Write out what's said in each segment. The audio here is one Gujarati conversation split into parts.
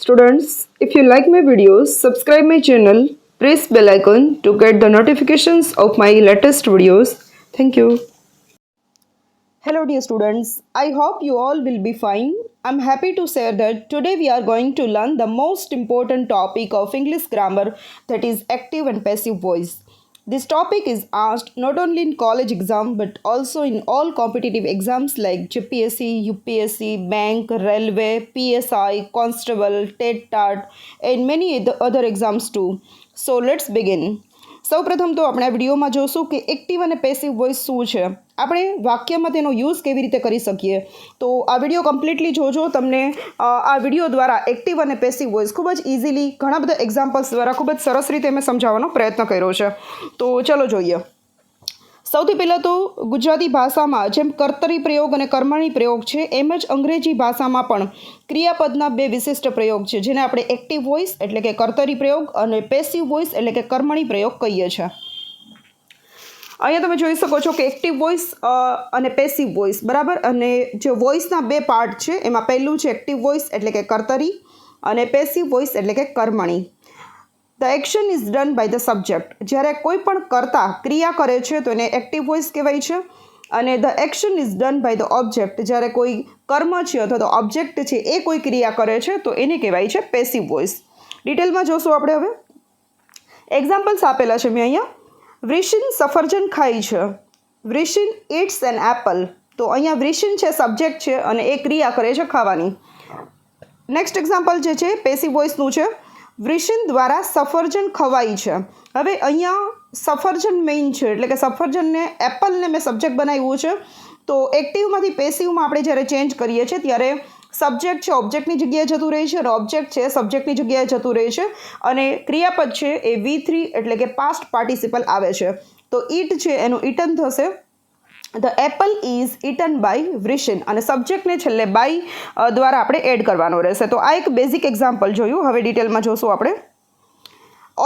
Students, if you like my videos, subscribe my channel, press bell icon to get the notifications of my latest videos. Thank you. Hello dear students, I hope you all will be fine. I'm happy to share that today we are going to learn the most important topic of English grammar, that is active and passive voice. This topic is asked not only in college exam but also in all competitive exams like GPSC, UPSC, bank, railway, PSI, constable, TET, TAT and many other exams too. So let's begin. સૌપ્રથમ તો આપણે આ વિડીયોમાં જોશું કે એક્ટિવ અને પેસિવ વોઇસ શું છે, આપણે વાક્યમાં તેનો યુઝ કેવી રીતે કરી શકીએ. તો આ વિડીયો કમ્પ્લીટલી જોજો, તમને આ વિડીયો દ્વારા એક્ટિવ અને પેસિવ વોઇસ ખૂબ જ ઇઝીલી ઘણા બધા એક્ઝામ્પલ્સ દ્વારા ખૂબ જ સરસ રીતે મેં સમજાવવાનો પ્રયત્ન કર્યો છે. તો ચલો જોઈએ. સૌથી પહેલાં તો ગુજરાતી ભાષામાં જેમ કર્તરી પ્રયોગ અને કર્મણી પ્રયોગ છે, એમ જ અંગ્રેજી ભાષામાં પણ ક્રિયાપદના બે વિશિષ્ટ પ્રયોગ છે, જેને આપણે એક્ટિવ વોઇસ એટલે કે કર્તરી પ્રયોગ અને પેસિવ વોઇસ એટલે કે કર્મણી પ્રયોગ કહીએ છીએ. અહીંયા તમે જોઈ શકો છો કે એક્ટિવ વોઇસ અને પેસિવ વોઇસ બરાબર, અને જે વોઇસના બે પાર્ટ છે એમાં પહેલું છે એક્ટિવ વોઇસ એટલે કે કર્તરી અને પેસિવ વોઇસ એટલે કે કર્મણી. The action is done by the subject. જ્યારે કોઈ પણ કર્તા ક્રિયા કરે છે તો એને એક્ટિવ વોઇસ કહેવાય છે, અને the action is done by the object. જ્યારે કોઈ કર્મ છે અથવા તો ઓબ્જેક્ટ છે એ કોઈ ક્રિયા કરે છે તો એને કહેવાય છે પેસિવ વોઇસ. ડિટેલમાં જોશું આપણે હવે. એક્ઝામ્પલ્સ આપેલા છે મેં અહીંયા. વૃષિન સફરજન ખાય છે. વૃષિન ઇટ્સ એન એપલ. તો અહીંયા વૃષિન છે સબ્જેક્ટ છે અને એ ક્રિયા કરે છે ખાવાની. નેક્સ્ટ એક્ઝામ્પલ જે છે પેસિવ વોઇસનું છે. વૃષિન દ્વારા સફરજન ખવાય છે. હવે અહીંયા સફરજન મેઇન છે એટલે કે સફરજનને એપલને મેં સબ્જેક્ટ બનાવ્યું છે. તો એક્ટિવમાંથી પેસિવમાં આપણે જ્યારે ચેન્જ કરીએ છીએ ત્યારે સબ્જેક્ટ છે ઓબ્જેક્ટની જગ્યાએ જતું રહે છે અને ઓબ્જેક્ટ છે સબ્જેક્ટની જગ્યાએ જતું રહે છે, અને ક્રિયાપદ છે એ V3 એટલે કે પાસ્ટ પાર્ટિસિપલ આવે છે. તો ઈટ છે એનું ઇટન થશે. The apple is eaten by Vrushin, અને સબ્જેક્ટને છેલ્લે બાય દ્વારા આપણે એડ કરવાનો રહેશે. તો આ એક બેઝિક એક્ઝામ્પલ જોયું. હવે ડિટેલમાં જોશું આપણે.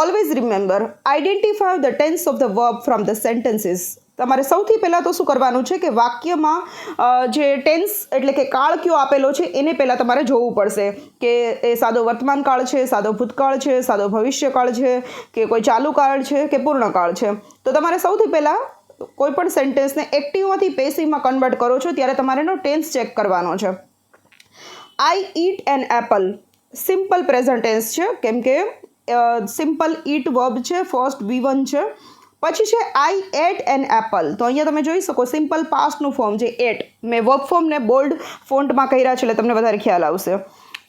Always remember identify the tense of the verb from the sentences. તમારે સૌથી પહેલાં તો શું કરવાનું છે કે વાક્યમાં જે ટેન્સ એટલે કે કાળ કયો આપેલો છે એને પહેલાં તમારે જોવું પડશે કે એ સાદો વર્તમાન કાળ છે, સાદો ભૂતકાળ છે, સાદો ભવિષ્યકાળ છે, કે કોઈ ચાલુ કાળ છે કે પૂર્ણકાળ છે. તો તમારે સૌથી પહેલાં કોઈ પણ સેન્ટેન્સને એક્ટિવમાંથી પેસિવમાં કન્વર્ટ કરો છો ત્યારે તમારે એનો ટેન્સ ચેક કરવાનો છે. I eat an apple simple present tense છે, કેમ કે સિમ્પલ ઈટ વર્બ છે, ફર્સ્ટ V1 છે. પછી છે આઈ એટ એન એપલ. તો અહીંયા તમે જોઈ શકો સિમ્પલ પાસ્ટનું ફોર્મ છે એટ. મેં વર્બ ફોર્મને બોલ્ડ ફોન્ટમાં કર્યા છે એટલે તમને વધારે ખ્યાલ આવશે.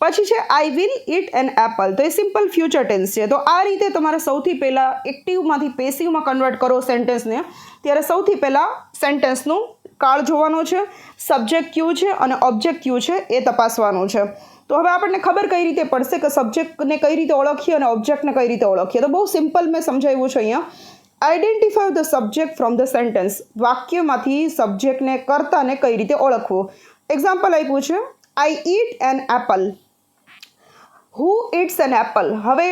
પછી છે I will it N apple. તો એ સિમ્પલ ફ્યુચર ટેન્સ છે. તો આ રીતે તમારે સૌથી પહેલાં એક્ટિવમાંથી પેસિવમાં કન્વર્ટ કરો સેન્ટેન્સને ત્યારે સૌથી પહેલાં સેન્ટેન્સનું કાળ જોવાનું છે, સબ્જેક્ટ ક્યુ છે અને ઓબ્જેક્ટ ક્યુ છે એ તપાસવાનું છે. તો હવે આપણને ખબર કઈ રીતે પડશે કે સબ્જેક્ટને કઈ રીતે ઓળખીએ અને ઓબ્જેક્ટને કઈ રીતે ઓળખીએ. તો બહુ સિમ્પલ મેં સમજાવ્યું છે અહીંયા. Identify the subject from the sentence. વાક્યમાંથી સબ્જેક્ટને કર્તાને કઈ રીતે ઓળખવું. એક્ઝામ્પલ આપ્યું છે I eat an apple. Who eats an apple. હવે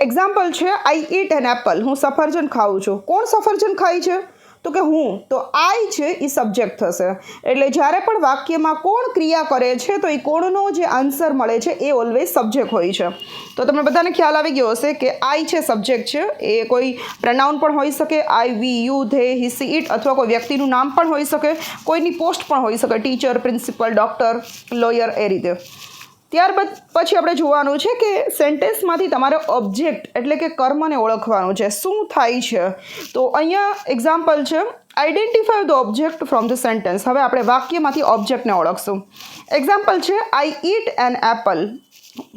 એક્ઝામ્પલ છે આઈ ઈટ એન એપલ. હું સફરજન ખાઉં છું. કોણ સફરજન ખાય છે? તો કે હું. તો આઈ છે એ સબ્જેક્ટ થશે. એટલે જ્યારે પણ વાક્યમાં કોણ ક્રિયા કરે છે તો એ કોણનો જે આન્સર મળે છે એ ઓલવેઝ સબ્જેક્ટ હોય છે. તો તમને બધાને ખ્યાલ આવી ગયો હશે કે આઈ છે સબ્જેક્ટ છે, એ કોઈ પ્રનાઉન પણ હોઈ શકે, I, we, you, they, he, she, it, અથવા કોઈ વ્યક્તિનું નામ પણ હોઈ શકે, કોઈની પોસ્ટ પણ હોઈ શકે, ટીચર, પ્રિન્સિપલ, ડૉક્ટર, લોયર, એ રીતે. ત્યારબાદ પછી આપણે જોવાનું છે કે સેન્ટેન્સમાંથી તમારે ઓબ્જેક્ટ એટલે કે કર્મને ઓળખવાનું છે, શું થાય છે. તો અહીંયા એક્ઝામ્પલ છે identify the object from the sentence. હવે આપણે વાક્યમાંથી ઓબ્જેક્ટને ઓળખશું. એક્ઝામ્પલ છે આઈ ઈટ એન એપલ.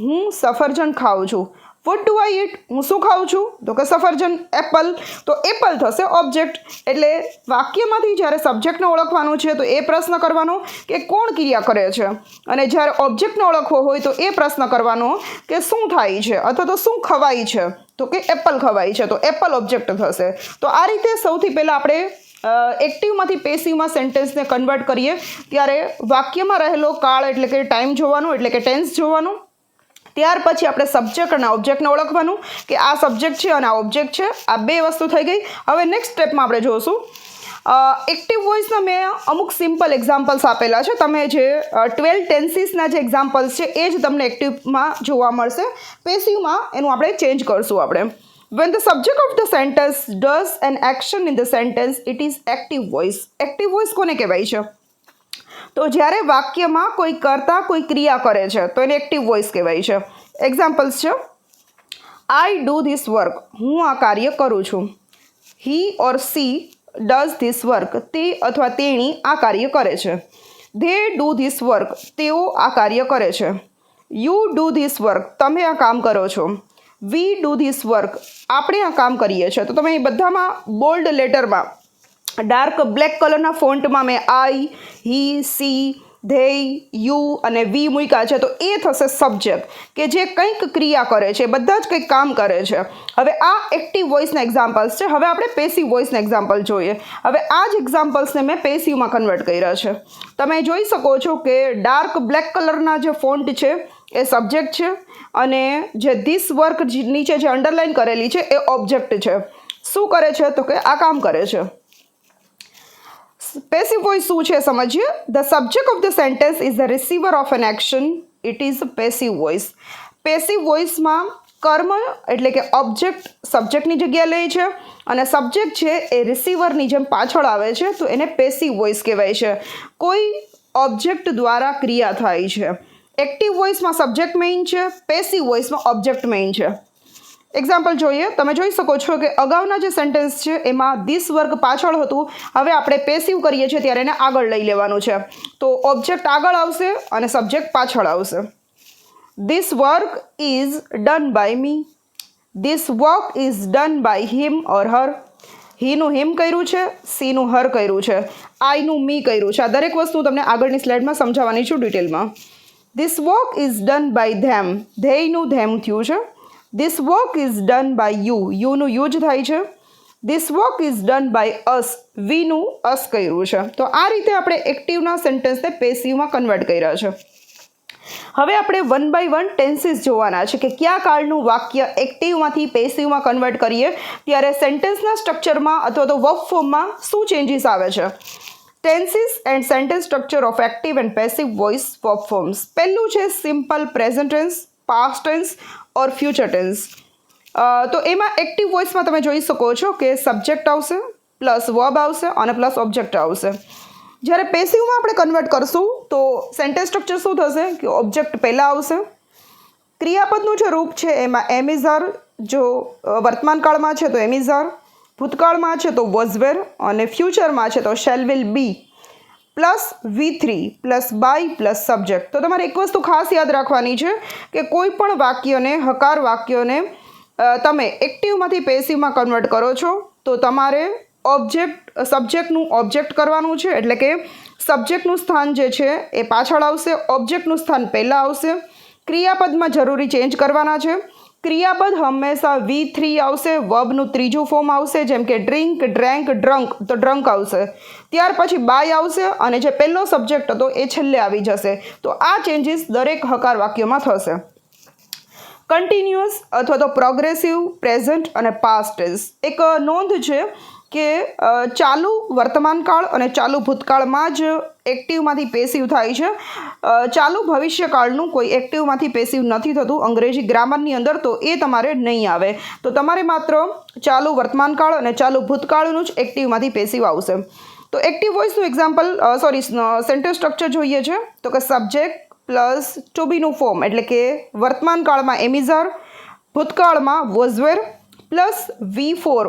હું સફરજન ખાઉં છું. વોટ ડુ આઈ ઈટ. હું શું ખાઉં છું? તો કે સફરજન, એપલ. તો એપલ થશે ઓબ્જેક્ટ. એટલે વાક્યમાંથી જ્યારે સબ્જેક્ટને ઓળખવાનું છે તો એ પ્રશ્ન કરવાનો કે કોણ ક્રિયા કરે છે, અને જ્યારે ઓબ્જેક્ટને ઓળખવો હોય તો એ પ્રશ્ન કરવાનો કે શું થાય છે અથવા તો શું ખવાય છે. તો કે એપલ ખવાય છે, તો એપલ ઓબ્જેક્ટ થશે. તો આ રીતે સૌથી પહેલાં આપણે એક્ટિવમાંથી પેસિવમાં સેન્ટેન્સને કન્વર્ટ કરીએ ત્યારે વાક્યમાં રહેલો કાળ એટલે કે ટાઈમ જોવાનું એટલે કે ટેન્સ જોવાનું. ત્યાર પછી આપણે સબ્જેક્ટ અને ઓબ્જેક્ટને ઓળખવાનું કે આ સબ્જેક્ટ છે અને આ ઓબ્જેક્ટ છે. આ બે વસ્તુ થઈ ગઈ. હવે નેક્સ્ટ સ્ટેપમાં આપણે જોઈશું એક્ટિવ વોઇસના મેં અમુક સિમ્પલ એક્ઝામ્પલ્સ આપેલા છે. તમે જે 12 ટેન્સીસના જે એક્ઝામ્પલ્સ છે એ જ તમને એક્ટિવમાં જોવા મળશે. પેસિવમાં એનું આપણે ચેન્જ કરશું આપણે. When the subject of the sentence does an action in the sentence, it is active voice. Active voice કોને કહેવાય છે? તો જ્યારે વાક્યમાં કોઈ કર્તા કોઈ ક્રિયા કરે છે તો એને એક્ટિવ વોઇસ કહેવાય છે. એક્ઝામ્પલ્સ છે, આઈ ડુ ધીસ વર્ક, હું આ કાર્ય કરું છું. હી ઓર સી ડઝ ધીસ વર્ક, તે અથવા તેણી આ કાર્ય કરે છે. ધે ડુ ધીસ વર્ક, તેઓ આ કાર્ય કરે છે. યુ ડુ ધીસ વર્ક, તમે આ કામ કરો છો. વી ડુ ધીસ વર્ક, આપણે આ કામ કરીએ છીએ. તો તમે એ બધામાં બોલ્ડ લેટરમાં ડાર્ક બ્લેક કલરના ફોન્ટમાં મેં આઈ, હી, સી, ધેય, યુ અને વી મૂક્યા છે. તો એ થશે સબ્જેક્ટ કે જે કંઈક ક્રિયા કરે છે, બધા જ કંઈક કામ કરે છે. હવે આ એક્ટિવ વોઇસના એક્ઝામ્પલ્સ છે. હવે આપણે પેસિવ વોઇસના એક્ઝામ્પલ જોઈએ. હવે આ જ એક્ઝામ્પલ્સને મેં પેસિવમાં કન્વર્ટ કર્યા છે. તમે જોઈ શકો છો કે ડાર્ક બ્લેક કલરના જે ફોન્ટ છે એ સબ્જેક્ટ છે અને જે ધીસ વર્ક નીચે જે અંડરલાઇન કરેલી છે એ ઓબ્જેક્ટ છે. શું કરે છે? તો કે આ કામ કરે છે. પેસિવ વોઇસ શું છે સમજીએ. The subject of the sentence is the receiver of an action, it is passive voice. Passive વોઇસમાં કર્મ એટલે કે ઓબ્જેક્ટ સબ્જેક્ટની જગ્યા લે છે અને સબ્જેક્ટ છે એ રિસીવરની જેમ પાછળ આવે છે, તો એને પેસિવ વોઇસ કહેવાય છે. કોઈ ઓબ્જેક્ટ દ્વારા ક્રિયા થાય છે. એક્ટિવ વોઇસમાં સબ્જેક્ટ મેઇન છે, પેસિવ વોઇસમાં ઓબ્જેક્ટ મેઇન છે. એક્ઝામ્પલ જોઈએ. તમે જોઈ શકો છો કે અગાઉના જે સેન્ટેન્સ છે એમાં ધીસ વર્ક પાછળ હતું. હવે આપણે પેસિવ કરીએ છીએ ત્યારે એને આગળ લઈ લેવાનું છે. તો ઓબ્જેક્ટ આગળ આવશે અને સબ્જેક્ટ પાછળ આવશે. This work is done by me, this work is done by him or her. હીનું હિમ કર્યું છે, સીનું હર કર્યું છે, આઈનું મી કર્યું છે. આ દરેક વસ્તુ તમને આગળની સ્લાઇડમાં સમજાવવાની છું ડિટેલમાં. This work is done by them, ધેયનું ધેમ થયું છે. This work is done by you, યુનું યુ જ થાય છે. This work is done by us, વીનું અસ કર્યું છે. તો આ રીતે આપણે એક્ટિવના સેન્ટેન્સને પેસિવમાં કન્વર્ટ કર્યા છે. હવે આપણે વન બાય વન ટેન્સીસ જોવાના છે કે કયા કાળનું વાક્ય એક્ટિવમાંથી પેસિવમાં કન્વર્ટ કરીએ ત્યારે સેન્ટેન્સના સ્ટ્રક્ચરમાં અથવા તો વર્બ ફોર્મમાં શું ચેન્જીસ આવે છે. Tenses and sentence structure of active and passive voice verb forms. પહેલું છે simple present tense, past tense or future tense. તો એમાં એક્ટિવ વોઇસમાં તમે જોઈ શકો છો કે સબ્જેક્ટ આવશે પ્લસ વર્બ આવશે અને પ્લસ ઓબ્જેક્ટ આવશે. જ્યારે પેસિવમાં આપણે કન્વર્ટ કરશું તો સેન્ટેન્સ સ્ટ્રક્ચર શું થશે કે ઓબ્જેક્ટ પહેલાં આવશે. ક્રિયાપદનું જે રૂપ છે એમાં એમ ઇઝ આર, જો વર્તમાન કાળમાં છે તો એમ ઇઝ આર, ભૂતકાળમાં છે તો વોઝ વેર અને ફ્યુચરમાં છે તો shall will be plus V3 plus by plus subject. તો તમારે એક વસ્તુ ખાસ યાદ રાખવાની છે કે કોઈ પણ વાક્યને હકાર વાક્યોને તમે એક્ટિવમાંથી પેસિવમાં કન્વર્ટ કરો છો તો તમારે સબ્જેક્ટનું ઓબ્જેક્ટ કરવાનું છે. એટલે કે સબ્જેક્ટનું સ્થાન જે છે એ પાછળ આવશે, ઓબ્જેક્ટનું સ્થાન પહેલાં આવશે. ક્રિયાપદમાં જરૂરી ચેન્જ કરવાના છે. ક્રિયાપદ હંમેશા V3 આવશે, વર્બનું ત્રીજું ફોર્મ આવશે જેમ કે ડ્રિંક, ડ્રેન્ક, ડ્રંક, તો ડ્રંક આવશે. ત્યાર પછી બાય આવશે અને જે પહેલો સબ્જેક્ટ હતો એ છેલ્લે આવી જશે. તો આ ચેન્જીસ દરેક હકાર વાક્યોમાં થશે. કન્ટિન્યુઅસ અથવા તો પ્રોગ્રેસિવ, પ્રેઝન્ટ અને પાસ્ટ ટેન્સ. એક નોંધ છે કે ચાલુ વર્તમાનકાળ અને ચાલુ ભૂતકાળમાં જ એક્ટિવમાંથી પેસિવ થાય છે. ચાલુ ભવિષ્યકાળનું કોઈ એક્ટિવમાંથી પેસિવ નથી થતું અંગ્રેજી ગ્રામરની અંદર, તો એ તમારે નહીં આવે. તો તમારે માત્ર ચાલુ વર્તમાનકાળ અને ચાલુ ભૂતકાળનું જ એક્ટિવમાંથી પેસિવ આવશે. તો એક્ટિવ વોઇસનું એક્ઝામ્પલ સેન્ટેન્સ સ્ટ્રક્ચર જોઈએ છે તો કે સબ્જેક્ટ પ્લસ ટુ બીનું ફોર્મ એટલે કે વર્તમાન કાળમાં એમ ઇઝ આર, ભૂતકાળમાં વોઝ વેર પ્લસ V4.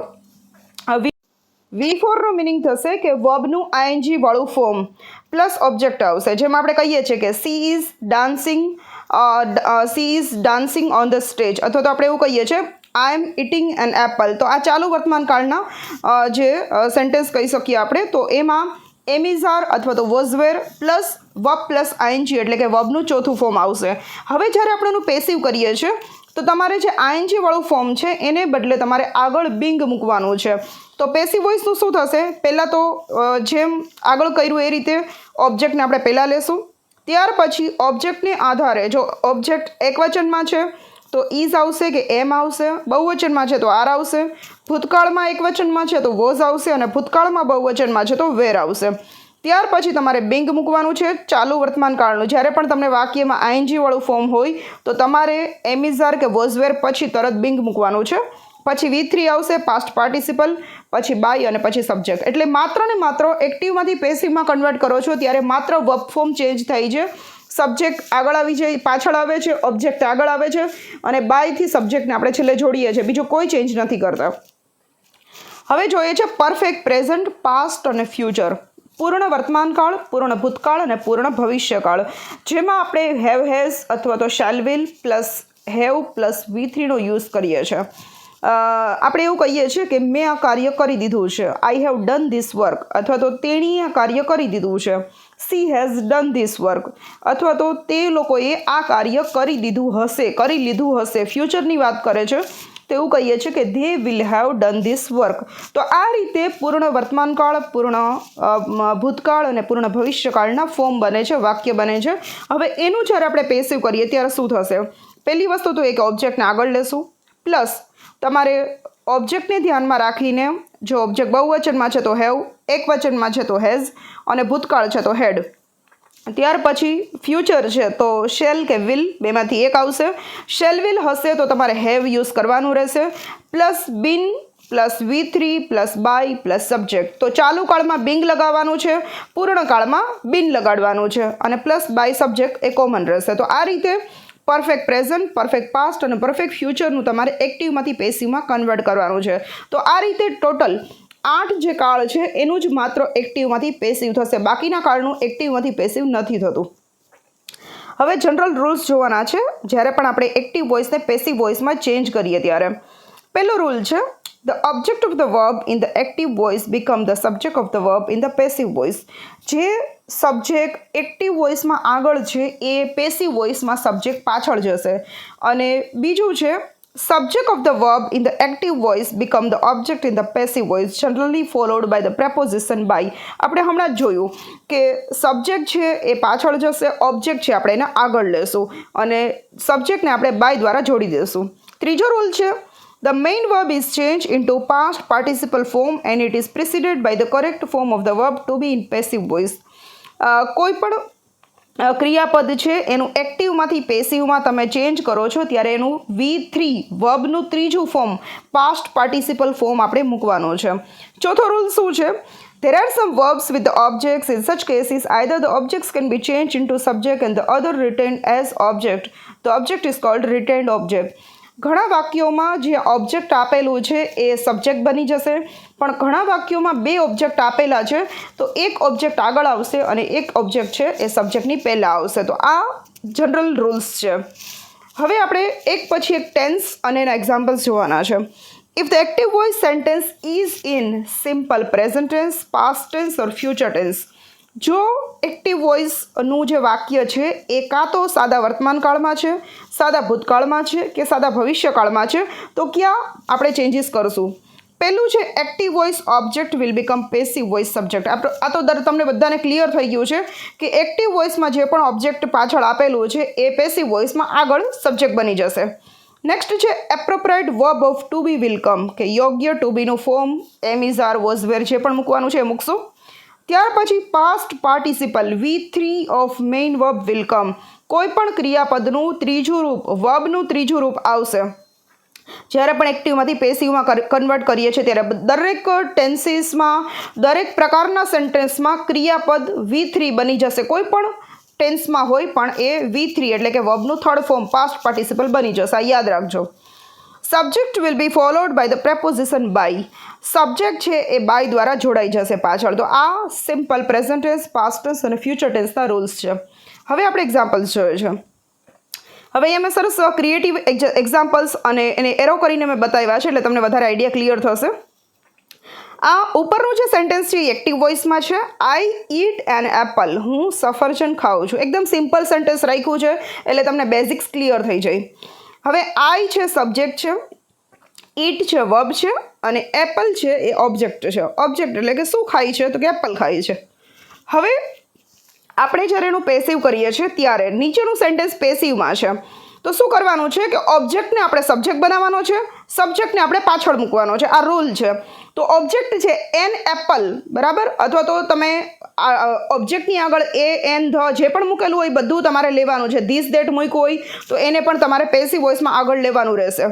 V4નો મિનિંગ થશે કે વર્બનું આઈએનજી વાળું ફોર્મ પ્લસ ઓબ્જેક્ટ આવશે. જેમ આપણે કહીએ છીએ કે she is dancing on the stage, અથવા તો આપણે એવું કહીએ છીએ I am eating an apple. તો આ ચાલુ વર્તમાન કાળના જે સેન્ટેન્સ કહી શકીએ આપણે. તો એમાં એમ ઇઝ આર અથવા તો was were plus verb plus ING એટલે કે વર્બનું ચોથું ફોર્મ આવશે. હવે જ્યારે આપણે એનું પેસિવ કરીએ છીએ તો તમારે જે આઈએનજી વાળું ફોર્મ છે એને બદલે તમારે આગળ બિંગ મૂકવાનું છે. તો પેસિવ વોઇસનું શું થશે, પહેલાં તો જેમ આગળ કર્યું એ રીતે ઓબ્જેક્ટને આપણે પહેલાં લેશું. ત્યાર પછી ઓબ્જેક્ટને આધારે જો ઓબ્જેક્ટ એકવચનમાં છે તો ઇઝ આવશે કે એમ આવશે, બહુવચનમાં છે તો આર આવશે, ભૂતકાળમાં એકવચનમાં છે તો વોઝ આવશે અને ભૂતકાળમાં બહુવચનમાં છે તો વેર આવશે. ત્યાર પછી તમારે બિંગ મૂકવાનું છે ચાલુ વર્તમાન કાળનું. જ્યારે પણ તમને વાક્યમાં આઈએનજી વાળું ફોર્મ હોય તો તમારે એમ ઇઝ આર કે વોઝ વેર પછી તરત બિંગ મૂકવાનું છે. પછી V3 આવશે પાસ્ટ પાર્ટિસિપલ, પછી બાય અને પછી સબ્જેક્ટ. એટલે માત્ર ને માત્ર એક્ટિવમાંથી પેસિવમાં કન્વર્ટ કરો છો ત્યારે માત્ર વર્બ ફોર્મ ચેન્જ થાય છે. સબ્જેક્ટ આગળ આવી જાય, પાછળ આવે છે, ઓબ્જેક્ટ આગળ આવે છે અને બાયથી સબ્જેક્ટને આપણે છેલ્લે જોડીએ છીએ. બીજું કોઈ ચેન્જ નથી કરતા. હવે જોઈએ છે પરફેક્ટ પ્રેઝન્ટ, પાસ્ટ અને ફ્યુચર. પૂર્ણ વર્તમાનકાળ, પૂર્ણ ભૂતકાળ અને પૂર્ણ ભવિષ્યકાળ. જેમાં આપણે હેવ હેઝ અથવા તો shall will plus have plus V3નો યુઝ કરીએ છીએ. આપણે એવું કહીએ છીએ કે મેં આ કાર્ય કરી દીધું છે, I have done this work, અથવા તો તેણીએ આ કાર્ય કરી દીધું છે, she has done this work, અથવા તો તે લોકોએ આ કાર્ય કરી લીધું હશે. ફ્યુચરની વાત કરે છે તો એવું કહીએ છીએ કે they will have done this work. તો આ રીતે પૂર્ણ વર્તમાનકાળ, પૂર્ણ ભૂતકાળ અને પૂર્ણ ભવિષ્યકાળના ફોર્મ બને છે, વાક્ય બને છે. હવે એનું જ્યારે આપણે પેસિવ કરીએ ત્યારે શું થશે? પહેલી વસ્તુ તો એક ઓબ્જેક્ટને આગળ લેશું, પ્લસ તમારે ઓબ્જેક્ટને ધ્યાનમાં રાખીને, જો ઓબ્જેક્ટ બહુવચનમાં છે તો હેવ, એકવચનમાં છે તો હેઝ અને ભૂતકાળ છે તો હેડ. ત્યાર પછી ફ્યુચર છે તો શેલ કે વિલ, બેમાંથી એક આવશે. શેલ વિલ હશે તો તમારે હેવ યુઝ કરવાનું રહેશે, plus been plus V3 plus by plus subject. તો ચાલુ કાળમાં બિંગ લગાવવાનું છે, પૂર્ણ કાળમાં બિન લગાડવાનું છે અને પ્લસ બાય સબ્જેક્ટ એ કોમન રહેશે. તો આ રીતે પરફેક્ટ પ્રેઝન્ટ, પરફેક્ટ પાસ્ટ અને પરફેક્ટ ફ્યુચરનું તમારે એક્ટિવમાંથી પેસિવમાં કન્વર્ટ કરવાનું છે. તો આ રીતે ટોટલ 8 જે કાળ છે એનું જ માત્ર એક્ટિવમાંથી પેસિવ થશે. બાકીના કાળનું એક્ટિવમાંથી પેસિવ નથી થતું. હવે જનરલ રૂલ્સ જોવાના છે જ્યારે પણ આપણે એક્ટિવ વોઇસને પેસિવ વોઇસમાં ચેન્જ કરીએ ત્યારે. પહેલો રૂલ છે, the object of the verb in the active voice become the subject of the verb in the passive voice. જે સબ્જેક્ટ એક્ટિવ વોઇસમાં આગળ છે એ પેસિવ વોઇસમાં સબ્જેક્ટ પાછળ જશે. અને બીજું છે subject of the verb in the active voice become the object in the passive voice generally followed by the preposition by. આપણે હમણાં જ જોયું કે સબ્જેક્ટ છે એ પાછળ જશે, ઓબ્જેક્ટ છે આપણે એને આગળ લેશું અને સબ્જેક્ટને આપણે બાય દ્વારા જોડી દઈશું. ત્રીજો રૂલ છે, the main verb is changed into past participle form and it is preceded by the correct form of the verb to be in passive voice. કોઈ પણ ક્રિયાપદ છે એનું એક્ટિવમાંથી પેસિવમાં તમે ચેન્જ કરો છો ત્યારે એનું V3 વર્બનું ત્રીજું ફોર્મ પાસ્ટ પાર્ટિસિપલ ફોર્મ આપણે મૂકવાનો છે. ચોથો રૂલ શું છે? There are some verbs with the objects. In such cases, either the objects can be changed into subject and the other retained as object. The object is called retained object. ઘણા વાક્યોમાં જે ઓબ્જેક્ટ આપેલું છે એ સબ્જેક્ટ બની જશે, પણ ઘણા વાક્યોમાં બે ઓબ્જેક્ટ આપેલા છે તો એક ઓબ્જેક્ટ આગળ આવશે અને એક ઓબ્જેક્ટ છે એ સબ્જેક્ટની પહેલાં આવશે. તો આ જનરલ રૂલ્સ છે. હવે આપણે એક પછી એક ટેન્સ અને એના એક્ઝામ્પલ્સ જોવાના છે. If the active voice sentence is in simple present tense, past tense or future tense. જો એક્ટિવ વોઇસનું જે વાક્ય છે એ કાં તો સાદા વર્તમાનકાળમાં છે, સાદા ભૂતકાળમાં છે કે સાદા ભવિષ્યકાળમાં છે તો ક્યાં આપણે ચેન્જીસ કરશું? પહેલું છે active voice object will become passive voice subject. આ તો તમને બધાને ક્લિયર થઈ ગયું છે કે એક્ટિવ વોઇસમાં જે પણ ઓબ્જેક્ટ પાછળ આપેલું છે એ પેસિવ વોઇસમાં આગળ સબ્જેક્ટ બની જશે. નેક્સ્ટ છે appropriate verb of to be will come, કે યોગ્ય ટુ બીનું form am is are was were જે પણ મૂકવાનું છે એ મૂકશું. ત્યાર પછી past participle V3 of main verb will come. કોઈ પણ ક્રિયાપદનું ત્રીજું રૂપ, વર્બનું ત્રીજું રૂપ આવશે. જ્યારે પણ એક્ટિવમાંથી પેસિવમાં કન્વર્ટ કરીએ છીએ ત્યારે દરેક ટેન્સીસમાં, દરેક પ્રકારના સેન્ટેન્સમાં ક્રિયાપદ V3 બની જશે. કોઈ પણ ટેન્સમાં હોય પણ એ V3 એટલે કે વર્બનું થર્ડ ફોર્મ પાસ્ટ પાર્ટિસિપલ બની જશે. આ યાદ રાખજો. Subject will be followed by the preposition by. Subject છે એ બાય દ્વારા જોડાઈ જશે પાછળ. તો આ simple present tense, past tense અને ફ્યુચર ટેન્સના રૂલ્સ છે. હવે આપણે એક્ઝામ્પલ્સ જોઈએ છે. હવે અહીંયા મેં સરસ ક્રિએટિવ એક્ઝામ્પલ્સ અને એને એરો કરીને મેં બતાવ્યા છે એટલે તમને વધારે આઈડિયા ક્લિયર થશે. આ ઉપરનું જે સેન્ટેન્સ છે એ એક્ટિવ વોઇસમાં છે. I eat an Apple. હું સફરજન ખાઉં છું. એકદમ સિમ્પલ સેન્ટેન્સ રાખ્યું છે એટલે તમને બેઝિક્સ ક્લિયર થઈ જાય. હવે આઈ છે સબ્જેક્ટ છે, ઈટ છે વર્બ છે અને એપલ છે એ ઓબ્જેક્ટ છે. ઓબ્જેક્ટ એટલે કે શું ખાય છે? તો કે એપલ ખાય છે. હવે આપણે જ્યારે એનું પેસિવ કરીએ છીએ ત્યારે નીચેનું સેન્ટેન્સ પેસિવમાં છે તો શું કરવાનું છે કે ઓબ્જેક્ટને આપણે સબ્જેક્ટ બનાવવાનો છે, સબ્જેક્ટને આપણે પાછળ મૂકવાનો છે. આ રૂલ છે. તો ઓબ્જેક્ટ છે એન એપલ, બરાબર, અથવા તો તમે ઓબ્જેક્ટની આગળ એ એન ધ જે પણ મૂકેલું હોય બધું તમારે લેવાનું છે. ધીસ દેટ મૂક્યું હોય તો એને પણ તમારે પેસિવ વોઇસમાં આગળ લેવાનું રહેશે.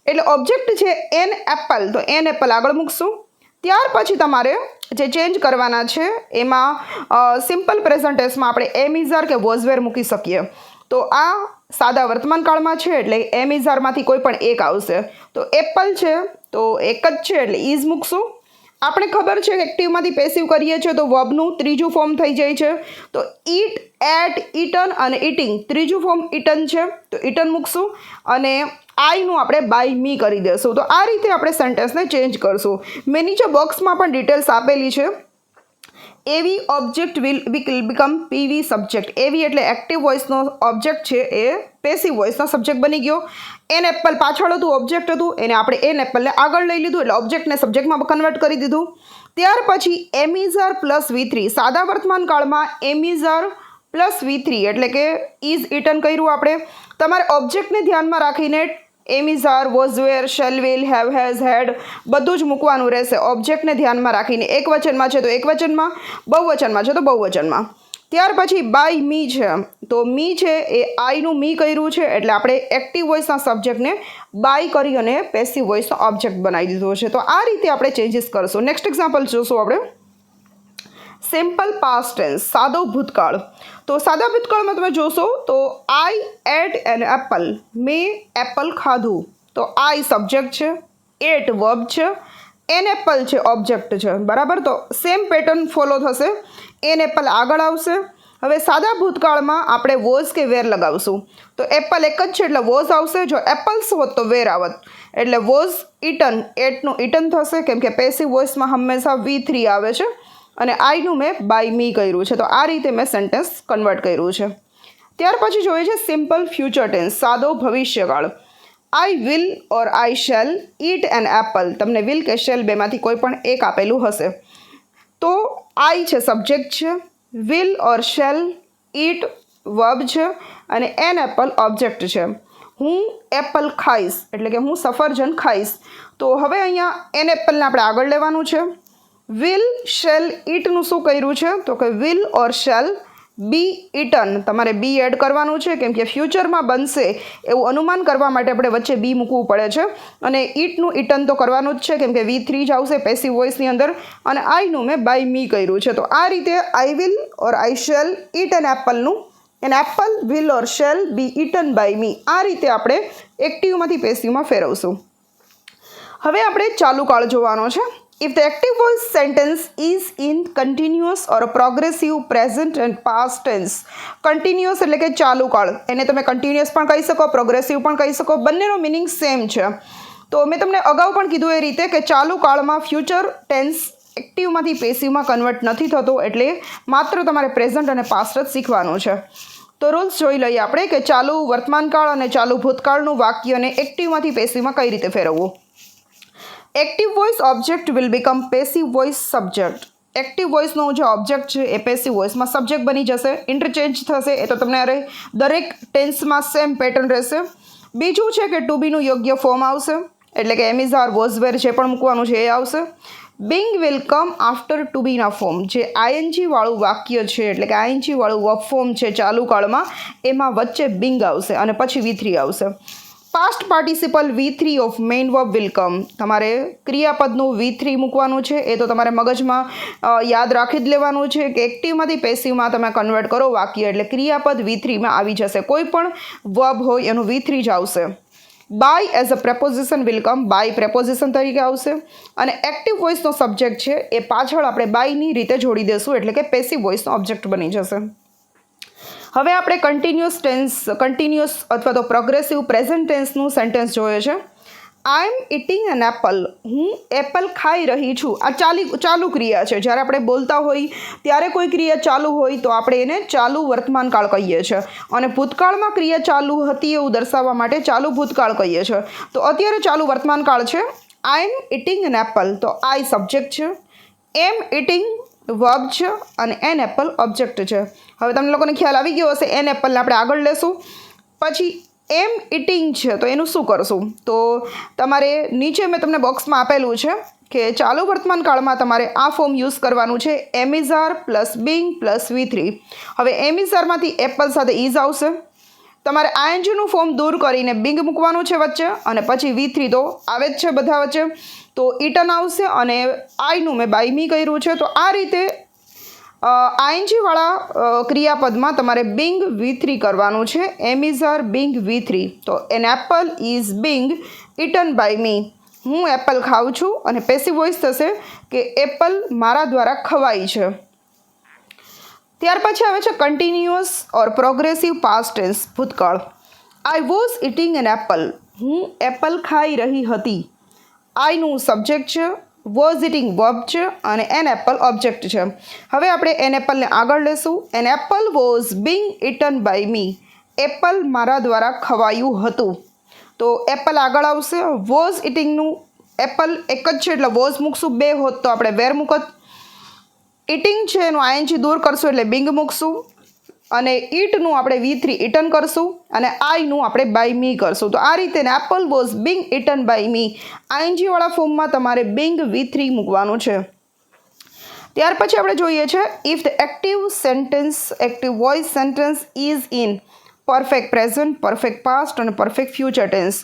એટલે ઓબ્જેક્ટ છે એન એપલ, તો એન એપલ આગળ મૂકશું. ત્યાર પછી તમારે જે ચેન્જ કરવાના છે એમાં સિમ્પલ પ્રેઝન્ટ ટેન્સમાં આપણે એમ ઇઝ આર કે વોઝ વેર મૂકી શકીએ. તો આ સાદા વર્તમાન કાળમાં છે એટલે એમ ઇઝ આરમાંથી કોઈ પણ એક આવશે. તો એપલ છે તો એક જ છે એટલે ઇઝ મૂકશું. આપણે ખબર છે કે એક્ટિવમાંથી પેસિવ કરીએ છીએ તો વર્બનું ત્રીજું ફોર્મ થઈ જાય છે. તો ઈટ, એટ, ઈટન અને ઈટિંગ ત્રીજું ફોર્મ ઈટન છે તો ઈટન મૂકશું. અને આઈનું આપણે બાય મી કરી દેશું. તો આ રીતે આપણે સેન્ટેન્સને ચેન્જ કરશું. મેં નીચે બોક્સમાં પણ ડિટેલ્સ આપેલી છે. એવી object will become PV subject. એવી એટલે એક્ટિવ વોઇસનો ઓબ્જેક્ટ છે એ પેસિવ વોઇસનો સબ્જેક્ટ બની ગયો. એન એપલ પાછળ હતું, ઓબ્જેક્ટ હતું, એને આપણે એન એપલને આગળ લઈ લીધું એટલે ઓબ્જેક્ટને સબ્જેક્ટમાં કન્વર્ટ કરી દીધું. ત્યાર પછી એમ ઇઝ આર પ્લસ V3, સાદા વર્તમાન કાળમાં am is are plus V3 એટલે કે ઇઝ ઇટન કર્યું આપણે. તમારે ઓબ્જેક્ટને ધ્યાનમાં રાખીને am is are, was were, shall will, have, has, had બધું જ મૂકવાનું રહેશે ઓબ્જેક્ટને ધ્યાનમાં રાખીને. એક વચનમાં છે તો એક વચનમાં, બહુવચનમાં છે તો બહુવચનમાં. ત્યાર પછી બાય મી છે તો મી છે એ આઈનું મી કર્યું છે એટલે આપણે એક્ટિવ વોઇસના સબ્જેક્ટને બાય કરી અને પેસિવ વોઇસનો ઓબ્જેક્ટ બનાવી દીધો છે. તો આ રીતે આપણે ચેન્જીસ કરશું. નેક્સ્ટ એક્ઝામ્પલ જોશું આપણે. સિમ્પલ પાસ્ટ ટેન્સ, સાદો ભૂતકાળ. તો સાદા ભૂતકાળમાં તમે જોશો તો આઈ એટ એન એપલ, મેં એપલ ખાધું. તો આઈ સબ્જેક્ટ છે, એટ વર્બ છે, એન એપલ છે ઓબ્જેક્ટ છે, બરાબર. તો સેમ પેટર્ન ફોલો થશે. એન એપલ આગળ આવશે. હવે સાદા ભૂતકાળમાં આપણે વોઝ કે વેર લગાવશું. તો એપલ એક જ છે એટલે વોઝ આવશે. જો એપલ્સ હોત તો વેર આવત એટલે વોઝ ઇટન, એટનું ઇટન થશે કેમ કે પેસિવ વોઇસમાં હંમેશા V3 આવે છે. અને આઈનું મેં બાય મી કર્યું છે. તો આ રીતે મેં સેન્ટેન્સ કન્વર્ટ કર્યું છે. ત્યાર પછી જોઈએ છે સિમ્પલ ફ્યુચર ટેન્સ, સાદો ભવિષ્યકાળ. I will or I shall eat an apple. તમને વિલ કે શેલ બેમાંથી કોઈ પણ એક આપેલું હશે. તો આઈ છે સબ્જેક્ટ છે, will or shall, eat verb છે અને એન એપલ ઓબ્જેક્ટ છે. હું એપલ ખાઈશ એટલે કે હું સફરજન ખાઈશ. તો હવે અહીંયા એન એપલને આપણે આગળ લેવાનું છે. વિલ, શેલ, ઈટનું શું કર્યું છે તો કે will or shall be eaten. તમારે બી એડ કરવાનું છે કેમ કે ફ્યુચરમાં બનશે એવું અનુમાન કરવા માટે આપણે વચ્ચે બી મૂકવું પડે છે. અને ઈટનું ઇટન તો કરવાનું જ છે કેમ કે V3 જ આવશે પેસિવ વોઇસની અંદર. અને આઈનું મેં બાય મી કર્યું છે. તો આ રીતે I will or I shall eat an એપલનું an apple will or shall be eaten by me. આ રીતે આપણે એક્ટિવમાંથી પેસિવમાં ફેરવશું. હવે આપણે ચાલુ કાળ જોવાનો છે. If the active voice sentence is in continuous or progressive present and past tense. Continuous એટલે કે ચાલુ કાળ. એને તમે continuous પણ કહી શકો, progressive પણ કહી શકો. બંનેનો મિનિંગ સેમ છે. તો મેં તમને અગાઉ પણ કીધું એ રીતે કે ચાલુ કાળમાં ફ્યુચર ટેન્સ એક્ટિવમાંથી પેસિવમાં કન્વર્ટ નથી થતો એટલે માત્ર તમારે પ્રેઝન્ટ અને પાસ્ટ જ શીખવાનું છે. તો રૂલ્સ જોઈ લઈએ આપણે કે ચાલુ વર્તમાન કાળ અને ચાલુ ભૂતકાળનું વાક્યને એક્ટિવમાંથી પેસિવમાં કઈ રીતે ફેરવવું. Active voice object will become passive voice subject. Active વોઇસનો જે ઓબ્જેક્ટ છે એ પેસિવ વોઇસમાં સબ્જેક્ટ બની જશે. ઇન્ટરચેન્જ થશે એ તો તમને દરેક ટેન્સમાં સેમ પેટર્ન રહેશે. બીજું છે કે ટુ બીનું યોગ્ય ફોર્મ આવશે એટલે કે am is are, was were જે પણ મૂકવાનું છે એ આવશે. Being will come after to બીના ફોર્મ. જે આઈએનજી વાળું વાક્ય છે એટલે કે આઈએનજી વાળું વર્બ ફોર્મ છે ચાલુ કાળમાં એમાં વચ્ચે બિંગ આવશે અને પછી V3 આવશે. Past participle V3 of main verb will come. તમારે ક્રિયાપદનું V3 મૂકવાનું છે. એ તો તમારે મગજમાં યાદ રાખી જ લેવાનું છે કે એક્ટિવમાંથી પેસિવમાં તમે કન્વર્ટ કરો વાક્ય એટલે ક્રિયાપદ V3માં આવી જશે. કોઈ પણ વર્બ હોય એનું V3 જ આવશે. By as a preposition will come. By preposition તરીકે આવશે. અને એક્ટિવ વોઇસનો સબ્જેક્ટ છે એ પાછળ આપણે બાયની રીતે જોડી દેશું એટલે કે પેસિવ વોઇસનો ઓબ્જેક્ટ બની જશે. હવે આપણે કન્ટિન્યુઅસ અથવા તો પ્રોગ્રેસિવ પ્રેઝન્ટ ટેન્સનું સેન્ટેન્સ જોઈએ છે. આઈ એમ ઇટિંગ એન એપલ. હું એપલ ખાઈ રહી છું. આ ચાલુ ક્રિયા છે. જ્યારે આપણે બોલતા હોય ત્યારે કોઈ ક્રિયા ચાલુ હોય તો આપણે એને ચાલુ વર્તમાન કાળ કહીએ છીએ. અને ભૂતકાળમાં ક્રિયા ચાલુ હતી એવું દર્શાવવા માટે ચાલુ ભૂતકાળ કહીએ છીએ. તો અત્યારે ચાલુ વર્તમાન કાળ છે. આઈ એમ ઇટિંગ એન એપલ. તો આઈ સબ્જેક્ટ છે, એમ ઇટિંગ વર્બ છે અને એન એપલ ઓબ્જેક્ટ છે. હવે તમને લોકોને ખ્યાલ આવી ગયો હશે. એન એપલને આપણે આગળ લેશું. પછી એમ ઇટિંગ છે તો એનું શું કરશું? તો તમારે નીચે મેં તમને બોક્સમાં આપેલું છે કે ચાલુ વર્તમાન કાળમાં તમારે આ ફોર્મ યુઝ કરવાનું છે, am is are plus being plus V3. હવે એમ ઇઝ આરમાંથી એપલ સાથે ઇઝ આવશે, તમારે આઈએનજીનું ફોર્મ દૂર કરીને બિંગ મૂકવાનું છે વચ્ચે, અને પછી V3 તો આવે જ છે બધા વચ્ચે, તો ઇટન આવશે, અને આઈનું મેં બાય મી કર્યું છે. તો આ રીતે આઈએનજીવાળા ક્રિયાપદમાં તમારે બિંગ V3 કરવાનું છે, am is R being V3. તો an apple is being eaten by me. હું એપલ ખાઉં છું, અને પેસિવ વોઇસ થશે કે એપલ મારા દ્વારા ખવાય છે. ત્યાર પછી આવે છે કન્ટિન્યુઅસ ઓર પ્રોગ્રેસિવ પાસ્ટ ટેન્સ, ભૂતકાળ. I was eating an Apple. હું એપલ ખાઈ રહી હતી. આઈનું સબ્જેક્ટ છે, વોઝ ઇટિંગ વર્બ છે, અને એન એપલ ઓબ્જેક્ટ છે. હવે આપણે એન એપલને આગળ લેશું. An apple was being eaten by me. Apple મારા દ્વારા ખવાયું હતું. તો એપલ આગળ આવશે. વોઝ ઇટિંગનું એપલ એક જ છે એટલે વોઝ મૂકશું, બે હોત તો આપણે વેર મૂકત. ઇટિંગ છે એનું આઈએનજી દૂર કરશું એટલે બિંગ મૂકશું, અને ઈટનું આપણે V3 ઇટન કરશું, અને આઈનું આપણે બાય મી કરશું. તો આ રીતે apple was being eaten by me, આઈએનજીવાળા ફોર્મમાં તમારે બિંગ V3 મૂકવાનું છે. ત્યાર પછી આપણે જોઈએ છે if the active sentence, active voice sentence is in perfect present, perfect past અને પરફેક્ટ ફ્યુચર ટેન્સ.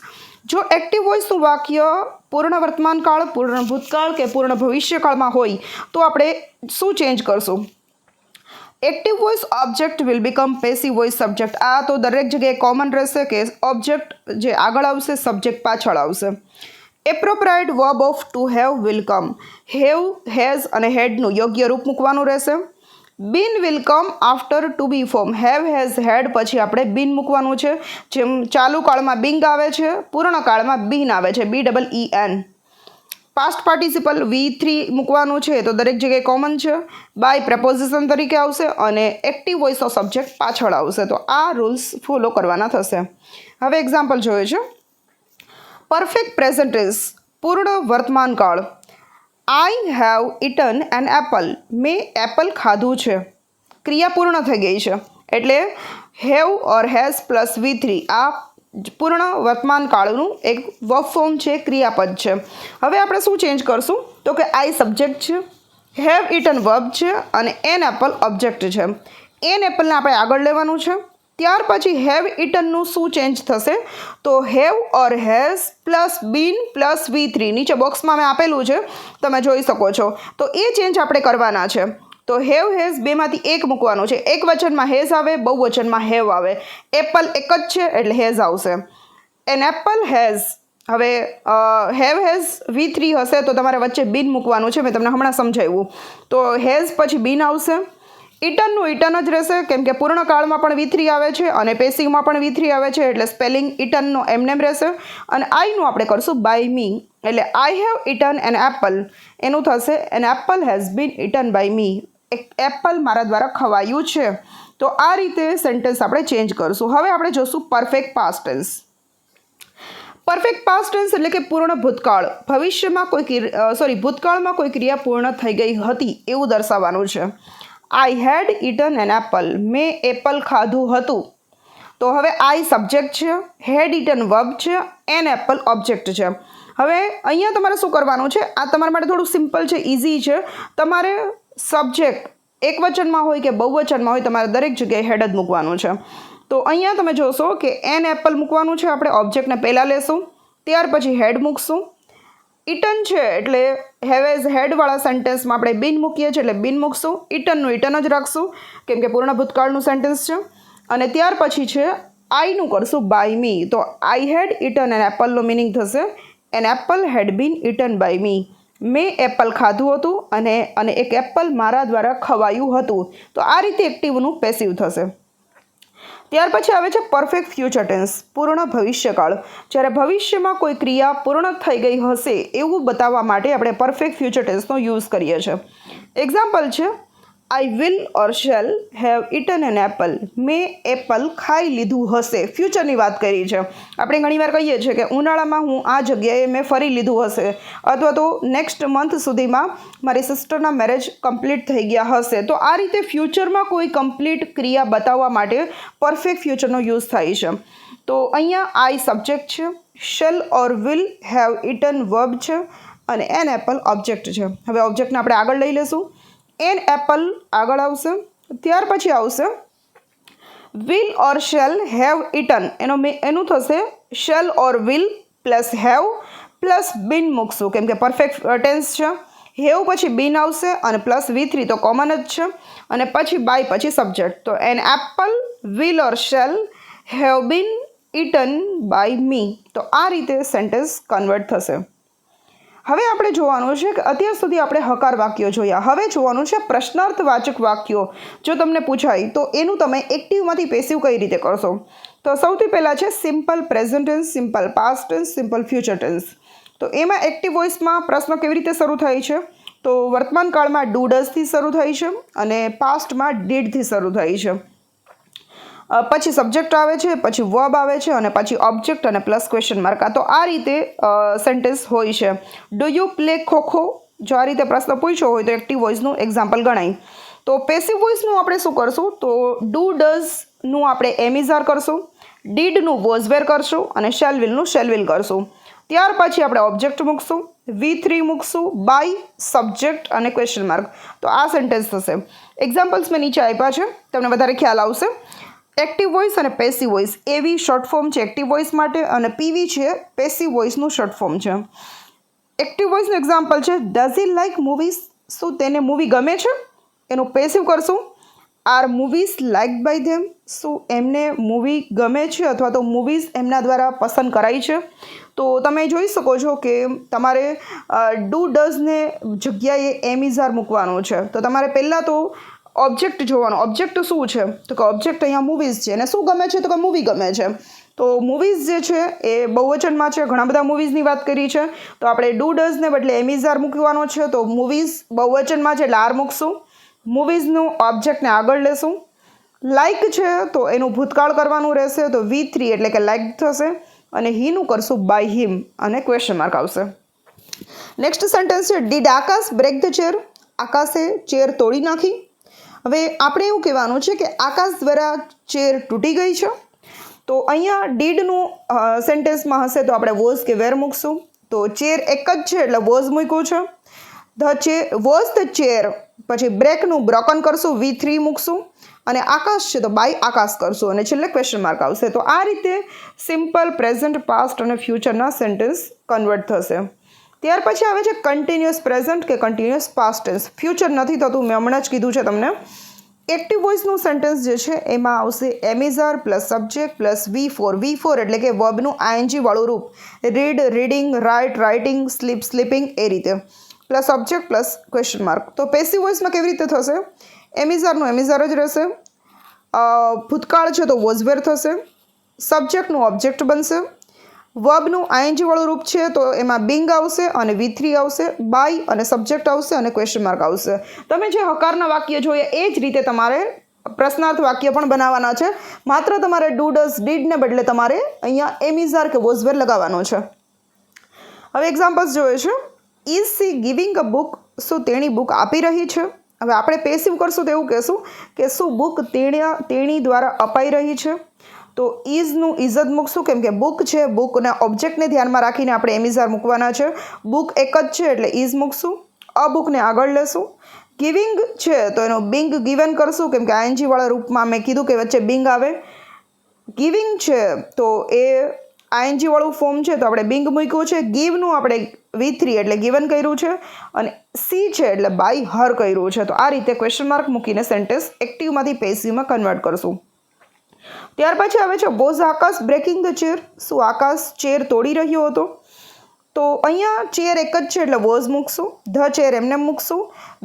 જો એક્ટિવ વોઇસનું વાક્ય પૂર્ણ વર્તમાન કાળ, પૂર્ણ ભૂતકાળ કે પૂર્ણ ભવિષ્યકાળમાં હોય તો આપણે શું ચેન્જ કરશું? Active voice object will become passive voice subject. આ તો દરેક જગ્યાએ કોમન રહેશે કે ઓબ્જેક્ટ જે આગળ આવશે, સબ્જેક્ટ પાછળ આવશે. Appropriate verb of to have will come. Have, has અને હેડનું યોગ્ય રૂપ મૂકવાનું રહેશે. Been will come after to be form. Have, has, had પછી આપણે બીન મૂકવાનું છે. જેમ ચાલુ કાળમાં બિંગ આવે છે, પૂર્ણ કાળમાં બીન આવે છે, BEEN. પાસ્ટ પાર્ટિસિપલ V3 મૂકવાનું છે, તો દરેક જગ્યાએ કોમન છે. બાય પ્રપોઝિશન તરીકે આવશે, અને એક્ટિવ વોઇસનો સબ્જેક્ટ પાછળ આવશે. તો આ રૂલ્સ ફોલો કરવાના થશે. હવે એક્ઝામ્પલ જોઈએ છે. પરફેક્ટ પ્રેઝન્ટ ટેન્સ, પૂર્ણ વર્તમાન કાળ. આઈ હેવ ઇટન એન એપલ. મેં એપલ ખાધું છે. ક્રિયા પૂર્ણ થઈ ગઈ છે, એટલે have or has plus V3 આ પૂર્ણ વર્તમાન કાળનું એક વર્બ ફોર્મ છે, ક્રિયાપદ છે. હવે આપણે શું ચેન્જ કરશું? તો કે આઈ સબ્જેક્ટ છે, હેવ ઇટન વર્બ છે, અને એન એપલ ઓબ્જેક્ટ છે. એન એપલને આપણે આગળ લેવાનું છે. ત્યાર પછી હેવ ઇટનનું શું ચેન્જ થશે? તો have or has plus been plus V3 નીચે બોક્સમાં મેં આપેલું છે, તમે જોઈ શકો છો. તો એ ચેન્જ આપણે કરવાના છે. તો હેવ, હેઝ બેમાંથી એક મૂકવાનું છે. એક વચનમાં હેઝ આવે, બહુવચનમાં હેવ આવે. એપલ એક જ છે એટલે હેઝ આવશે. N apple has. હવે હેવ, હેઝ V3 હશે તો તમારે વચ્ચે બીન મૂકવાનું છે. મેં તમને હમણાં સમજાવ્યું. તો હેઝ પછી બીન આવશે. ઇટનનું ઇટન જ રહેશે, કેમ કે પૂર્ણ કાળમાં પણ V3 આવે છે, અને પેસિવમાં પણ V3 આવે છે, એટલે સ્પેલિંગ ઇટનનો એમનેમ રહેશે. અને આઈનું આપણે કરશું બાય મી, એટલે I have eaten an apple. એનું થશે an apple has been eaten by me. એક એપલ મારા દ્વારા ખવાયું છે. તો આ રીતે સેન્ટેન્સ આપણે ચેન્જ કરશું. હવે આપણે જોશું perfect past tense. Perfect past tense એટલે કે પૂર્ણ ભૂતકાળ. ભવિષ્યમાં ભૂતકાળમાં કોઈ ક્રિયા પૂર્ણ થઈ ગઈ હતી એવું દર્શાવવાનું છે. આઈ હેડ ઇટન એન એપલ. મેં એપલ ખાધું હતું. તો હવે આઈ સબ્જેક્ટ છે, હેડ ઇટન વર્બ છે, એન એપલ ઓબ્જેક્ટ છે. હવે અહીંયા તમારે શું કરવાનું છે? આ તમારા માટે થોડું સિમ્પલ છે, ઇઝી છે. તમારે સબ્જેક્ટ એક વચનમાં હોય કે બહુવચનમાં હોય, તમારે દરેક જગ્યાએ હેડ જ મૂકવાનું છે. તો અહીંયા તમે જોશો કે એન એપલ મૂકવાનું છે. આપણે ઓબ્જેક્ટને પહેલાં લેશું, ત્યાર પછી હેડ મૂકશું. ઇટન છે એટલે હેવ એઝ હેડવાળા સેન્ટેન્સમાં આપણે બીન મૂકીએ છીએ એટલે બીન મૂકશું. ઇટનનું ઇટન જ રાખશું, કેમ કે પૂર્ણ ભૂતકાળનું સેન્ટેન્સ છે. અને ત્યાર પછી છે આઈનું કરશું બાય મી. તો આઈ હેડ ઇટન એન એપલનો મિનિંગ થશે an apple had been eaten by me. મેં એપલ ખાધું હતું, અને એક એપલ મારા દ્વારા ખવાયું હતું. તો આ રીતે એક્ટિવનું પેસિવ થશે. ત્યાર પછી આવે છે પરફેક્ટ ફ્યુચર ટેન્સ, પૂર્ણ ભવિષ્યકાળ. જ્યારે ભવિષ્યમાં કોઈ ક્રિયા પૂર્ણ થઈ ગઈ હશે એવું બતાવવા માટે આપણે પરફેક્ટ ફ્યુચર ટેન્સનો યુઝ કરીએ છીએ. એક્ઝામ્પલ છે I will or shall have eaten an apple. મેં એપલ ખાઈ લીધું હશે. ફ્યુચરની વાત કરી છે. આપણે ઘણીવાર કહીએ છીએ કે ઉનાળામાં હું આ જગ્યાએ મેં ફરી લીધું હશે, અથવા તો નેક્સ્ટ મંથ સુધીમાં મારી સિસ્ટરના મેરેજ કમ્પ્લીટ થઈ ગયા હશે. તો આ રીતે ફ્યુચરમાં કોઈ કમ્પ્લીટ ક્રિયા બતાવવા માટે પરફેક્ટ ફ્યુચરનો યુઝ થાય છે. તો અહીંયા આઈ સબ્જેક્ટ છે, shall or will have eaten verb છે અને એન એપલ ઓબ્જેક્ટ છે. હવે ઓબ્જેક્ટને આપણે આગળ લઈ લઈશું. એન એપલ આગળ આવશે, ત્યાર પછી આવશે will or shall have eaten. એનું થશે shall or will plus have plus been મૂકશું કેમ કે પરફેક્ટ ટેન્સ છે. હેવ પછી બીન આવશે અને પ્લસ V3 તો કોમન જ છે અને પછી બાય પછી સબ્જેક્ટ. તો an apple will or shall have been eaten by me. તો આ રીતે સેન્ટેન્સ કન્વર્ટ થશે. હવે આપણે જોવાનું છે કે અત્યાર સુધી આપણે હકાર વાક્યો જોયા. હવે જોવાનું છે પ્રશ્નાર્થવાચક વાક્યો. જો તમને પૂછાય તો એનું તમે એક્ટિવમાંથી પેસિવ કઈ રીતે કરશો. તો સૌથી પહેલાં છે simple present tense, simple past tense, simple future tense. તો એમાં એક્ટિવ વોઇસમાં પ્રશ્ન કેવી રીતે શરૂ થાય છે? તો વર્તમાન કાળમાં ડુ ડઝથી શરૂ થાય છે અને પાસ્ટમાં ડીડથી શરૂ થાય છે. પછી સબ્જેક્ટ આવે છે, પછી વર્બ આવે છે અને પછી ઓબ્જેક્ટ અને પ્લસ ક્વેશ્ચન માર્ક. તો આ રીતે સેન્ટેન્સ હોય છે. Do you play kho kho? જો આ રીતે પ્રશ્ન પૂછ્યો હોય તો એક્ટિવ વોઇસનું એક્ઝામ્પલ ગણાય. તો પેસિવ વોઇસનું આપણે શું કરશું? તો ડુ ડઝનું આપણે એમિઝાર કરશું, ડીડનું વોઝ વેર કરશું અને શેલ વિલનું શેલ વિલ કરશું. ત્યાર પછી આપણે ઓબ્જેક્ટ મૂકશું, V3 મૂકશું, બાય સબ્જેક્ટ અને ક્વેશ્ચન માર્ક. તો આ સેન્ટેન્સ થશે. એક્ઝામ્પલ્સ મેં નીચે આપ્યા છે, તમને વધારે ખ્યાલ આવશે. એક્ટિવ વોઇસ અને પેસિવ વોઇસ. એવી શોર્ટ ફોર્મ છે એક્ટિવ વોઇસ માટે અને પીવી છે પેસિવ વોઇસનું શોર્ટ ફોર્મ છે. એક્ટિવ વોઇસનું એક્ઝામ્પલ છે ડઝ હી લાઇક મૂવીઝ? શું તેને મૂવી ગમે છે? એનું પેસિવ કરશું are movies like by them? શું એમને મૂવી ગમે છે અથવા તો મૂવીઝ એમના દ્વારા પસંદ કરાય છે? તો તમે જોઈ શકો છો કે તમારે ડુ ડઝને જગ્યાએ એમિઝાર મૂકવાનું છે. તો તમારે પહેલાં તો ઓબ્જેક્ટ જોવાનો. ઓબ્જેક્ટ શું છે? તો કે ઓબ્જેક્ટ અહીંયા મૂવીઝ છે અને શું ગમે છે? તો કે મૂવી ગમે છે. તો મૂવીઝ જે છે એ બહુવચનમાં છે, ઘણા બધા મૂવીઝની વાત કરી છે. તો આપણે ડુ ડઝને બદલે એમિઝાર મૂકવાનો છે. તો મૂવીઝ બહુવચનમાં છે એટલે આર મૂકશું. મૂવીઝનું ઓબ્જેક્ટને આગળ લેશું. લાઇક છે તો એનું ભૂતકાળ કરવાનું રહેશે. તો V3 એટલે કે લાઇક થશે અને હીનું કરશું બાય હિમ અને ક્વેશ્ચન માર્ક આવશે. નેક્સ્ટ સેન્ટેન્સ છે did Akash break the chair? આકાશે ચેર તોડી નાખી. હવે આપણે એવું કહેવાનું છે કે આકાશ દ્વારા ચેર તૂટી ગઈ છે. તો અહીંયા ડીડનું સેન્ટેન્સમાં હશે તો આપણે વોઝ કે વેર મૂકશું. તો ચેર એક જ છે એટલે વોઝ મૂક્યું છે. વોઝ ધ ચેર પછી બ્રેકનું બ્રોકન કરશું, V3 મૂકશું અને આકાશ છે તો બાય આકાશ કરશું અને છેલ્લે ક્વેશ્ચન માર્ક આવશે. તો આ રીતે સિમ્પલ પ્રેઝન્ટ, પાસ્ટ અને ફ્યુચરના સેન્ટેન્સ કન્વર્ટ થશે. ત્યાર પછી આવે છે કન્ટિન્યુઅસ પ્રેઝન્ટ કે કન્ટિન્યુઅસ પાસ્ટ ટેન્સ. ફ્યુચર નથી થતું, મેં હમણાં જ કીધું છે તમને. એક્ટિવ વોઇસનું સેન્ટેન્સ જે છે એમાં આવશે એમિઝાર પ્લસ સબ્જેક્ટ પ્લસ V4 એટલે કે વર્બનું ING વાળું રૂપ. Read, reading, write, writing, sleep, sleeping એ રીતે plus object plus question mark. તો પેસિવ વોઇસમાં કેવી રીતે થશે? એમિઝારનું એમિઝાર જ રહેશે. ભૂતકાળ છે તો વોઝવેર થશે. સબ્જેક્ટનું ઓબ્જેક્ટ બનશે. વર્બનું ING વાળું રૂપ છે તો એમાં બિંગ આવશે અને V3 આવશે, બાય અને સબ્જેક્ટ આવશે અને ક્વેશ્ચન માર્ક આવશે. તમે જે હકારના વાક્ય જોઈએ એ જ રીતે તમારે પ્રશ્નાર્થ વાક્ય પણ બનાવવાના છે. માત્ર તમારે ડુ ડઝ ડીડને બદલે તમારે અહીંયા એમિઝાર કે વોઝવેર લગાવવાનો છે. હવે એક્ઝામ્પલ્સ જોઈએ છે. Is C giving a book? શું તેણી બુક આપી રહી છે? હવે આપણે પેસિવ કરશું તો એવું કહેશું કે શું બુક તેણી દ્વારા અપાઈ રહી છે? તો ઇઝનું ઇઝ જ મૂકશું કેમ કે બુક છે, બુકના ઓબ્જેક્ટને ધ્યાનમાં રાખીને આપણે એમિઝાર મૂકવાના છે. બુક એક જ છે એટલે ઇઝ મૂકશું. અ બુકને આગળ લેશું. ગિવિંગ છે તો એનો બિંગ ગિવન કરશું કેમ કે ING વાળા રૂપમાં મેં કીધું કે વચ્ચે બિંગ આવે. ગિવિંગ છે તો એ ING વાળું ફોર્મ છે તો આપણે બિંગ મૂક્યું છે. ગીવનું આપણે V3 એટલે ગિવન કર્યું છે અને સી છે એટલે બાય હર કર્યું છે. તો આ રીતે ક્વેશ્ચન માર્ક મૂકીને સેન્ટેન્સ એક્ટિવમાંથી પેસિવમાં કન્વર્ટ કરશું. ત્યાર પછી આવે છે was Akash breaking the chair? શું આકાશ ચેર તોડી રહ્યો હતો? તો અહીંયા ચેર એક જ છે એટલે વોઝ મૂકશું. ધ ચેર એમને મૂકશું.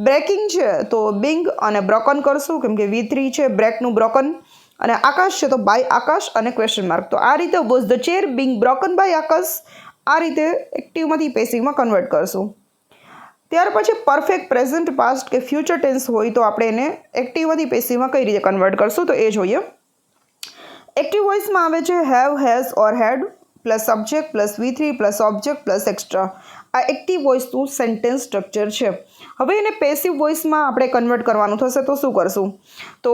બ્રેકિંગ છે તો બિંગ અને બ્રોકન કરશું કેમ કે V3 છે, બ્રેકનું બ્રોકન અને આકાશ છે તો બાય આકાશ અને ક્વેશ્ચન માર્ક. તો આ રીતે was the chair being broken by Akash. આ રીતે એક્ટિવમાંથી પેસિવમાં કન્વર્ટ કરશું. ત્યાર પછી પરફેક્ટ પ્રેઝન્ટ, પાસ્ટ કે ફ્યુચર ટેન્સ હોય તો આપણે એને એક્ટિવમાંથી પેસિવમાં કઈ રીતે કન્વર્ટ કરશું તો એ જોઈએ. એક્ટિવ વોઇસમાં આવે છે have, has or had plus subject plus V3 plus object plus extra. આ એક્ટિવ વોઇસનું સેન્ટેન્સ સ્ટ્રક્ચર છે. હવે એને પેસિવ વોઇસમાં આપણે કન્વર્ટ કરવાનું થશે તો શું કરશું? તો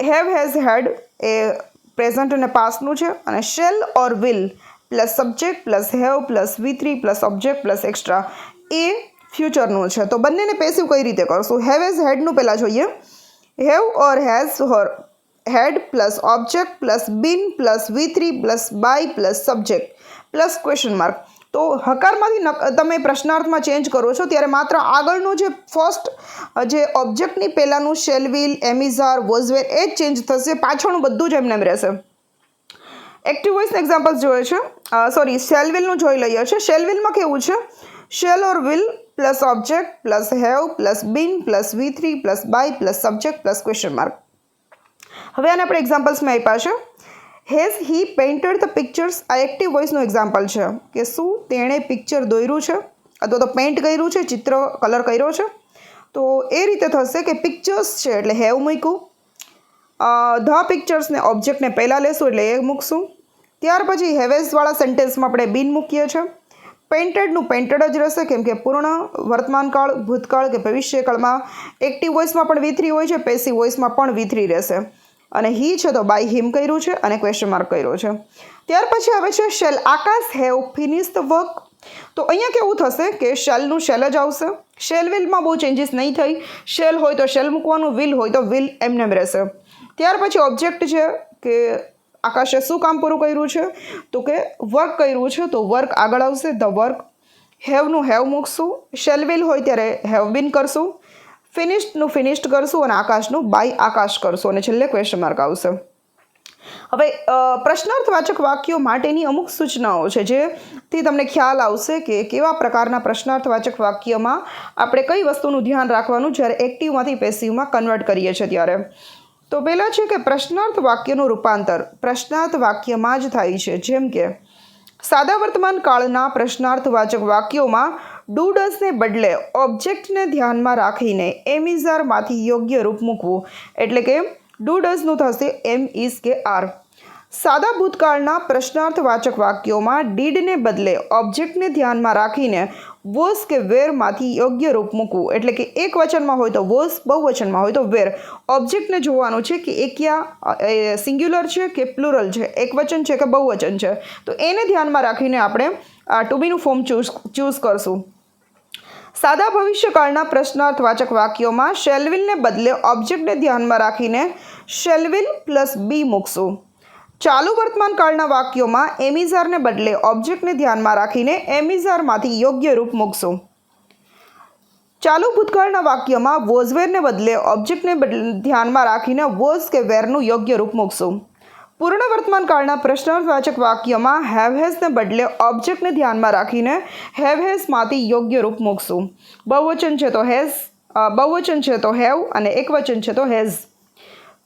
હેવ, હેઝ, હેડ એ પ્રેઝન્ટ અને પાસ્ટનું છે, અને shall or will plus subject plus have plus V3 plus object plus extra એ ફ્યુચરનું છે. તો બંનેને પેસિવ કઈ રીતે કરશું? હેવ એઝ હેડનું પહેલાં જોઈએ. Have or has or had plus object plus been plus V3 plus by plus subject plus question mark. તો હકારમાંથી તમે પ્રશ્નાર્થમાં ચેન્જ કરો છો ત્યારે માત્ર આગળનું જે ફર્સ્ટ જે ઓબ્જેક્ટની પહેલાંનું શેલ વિલ એમિઝાર વોઝવેર એ જ ચેન્જ થશે, પાછળનું બધું જ એમને એમ રહેશે. એક્ટિવ વોઇસના એક્ઝામ્પલ્સ જોઈએ છે. શેલ વિલનું જોઈ લઈએ છે. શેલ વિલમાં કેવું છે? Shall or will plus object plus have plus been plus V3 plus by plus subject plus question mark. હવે આને આપણે એક્ઝામ્પલ્સમાં આપ્યા છે. Has he painted the pictures. આ એક્ટિવ વોઇસનું એક્ઝામ્પલ છે કે શું તેણે પિક્ચર દોર્યું છે અથવા તો પેઇન્ટ કર્યું છે, ચિત્ર કલર કર્યો છે. તો એ રીતે થશે કે પિક્ચર્સ છે એટલે હેવ મૂક્યું, ધ પિક્ચર્સને ઓબ્જેક્ટને પહેલાં લેશું એટલે એ મૂકશું. ત્યાર પછી હેવેઝવાળા સેન્ટેન્સમાં આપણે બીન મૂકીએ છીએ. પેઇન્ટેડનું પેઇન્ટેડ જ રહેશે કેમ કે પૂર્ણ વર્તમાનકાળ, ભૂતકાળ કે ભવિષ્યકાળમાં એક્ટિવ વોઇસમાં પણ V3 હોય છે, પેસિવ વોઇસમાં પણ V3 રહેશે. અને હી છે તો બાય હિમ કર્યું છે અને ક્વેશ્ચન માર્ક કર્યો છે. ત્યાર પછી આવે છે shall. Akash have finish the work. તો અહીંયા કેવું થશે કે શેલનું શેલ જ આવશે. શેલ વિલમાં બહુ ચેન્જીસ નહીં થઈ. શેલ હોય તો શેલ મૂકવાનું, વિલ હોય તો વિલ એમને રહેશે. ત્યાર પછી ઓબ્જેક્ટ છે કે આકાશે શું કામ પૂરું કર્યું છે? તો કે વર્ક કર્યું છે, તો વર્ક આગળ આવશે, ધ વર્ક. હેવનું હેવ મૂકશું. શેલ વિલ હોય ત્યારે હેવ બીન કરશું. ફિનિશ્ડનું ફિનિશ્ડ કરશું અને આકાશનું બાય આકાશ કરશું અને છેલ્લે ક્વેશ્ચન માર્ક આવશે. હવે પ્રશ્નાર્થવાચક વાક્યો માટેની અમુક સૂચનાઓ છે જેથી તમને ખ્યાલ આવશે કે કેવા પ્રકારના પ્રશ્નાર્થવાચક વાક્યમાં આપણે કઈ વસ્તુનું ધ્યાન રાખવાનું જ્યારે એક્ટિવમાંથી પેસિવમાં કન્વર્ટ કરીએ છીએ ત્યારે. તો પહેલાં છે કે પ્રશ્નાર્થ વાક્યનું રૂપાંતર પ્રશ્નાર્થ વાક્યમાં જ થાય છે. જેમ કે સાદા વર્તમાન કાળના પ્રશ્નાર્થવાચક વાક્યોમાં ડુ ડઝને બદલે ઓબ્જેક્ટને ધ્યાનમાં રાખીને એમ ઇઝારમાંથી યોગ્ય રૂપ મૂકવું. એટલે કે ડુ ડઝનું થશે એમ ઇઝ કે આર. સાદા ભૂતકાળના પ્રશ્નાર્થવાચક વાક્યોમાં ડીડને બદલે ઓબ્જેક્ટને ધ્યાનમાં રાખીને વોઝ કે વેરમાંથી યોગ્ય રૂપ મૂકવું. એટલે કે એક વચનમાં હોય તો વોઝ, બહુવચનમાં હોય તો વેર. ઓબ્જેક્ટને જોવાનું છે કે એ ક્યાં સિંગ્યુલર છે કે પ્લુરલ છે, એક વચન છે કે બહુવચન છે. તો એને ધ્યાનમાં રાખીને આપણે ટુ બીનું ફોર્મ ચૂઝ કરશું. સાદા ભવિષ્યકાળના પ્રશ્નાર્થવાચક વાક્યોમાં શેલવિલને બદલે ઓબ્જેક્ટને ધ્યાનમાં રાખીને શેલવિલ પ્લસ બી મૂકશું. ચાલુ વર્તમાનકાળના વાક્યોમાં એમિઝારને બદલે ઓબ્જેક્ટને ધ્યાનમાં રાખીને એમિઝારમાંથી યોગ્ય રૂપ મૂકશું. ચાલુ ભૂતકાળના વાક્યમાં વોઝવેરને બદલે ઓબ્જેક્ટને ધ્યાનમાં રાખીને વોઝ કે વેરનું યોગ્ય રૂપ મૂકશું. પૂર્ણ વર્તમાનકાળના પ્રશ્નાર્થવાચક વાક્યમાં હેવ હેઝને બદલે ઓબ્જેક્ટને ધ્યાનમાં રાખીને હેવ હેઝમાંથી યોગ્ય રૂપ મૂકશું. બહુવચન છે તો હેઝ, બહુવચન છે તો હેવ અને એકવચન છે તો હેઝ.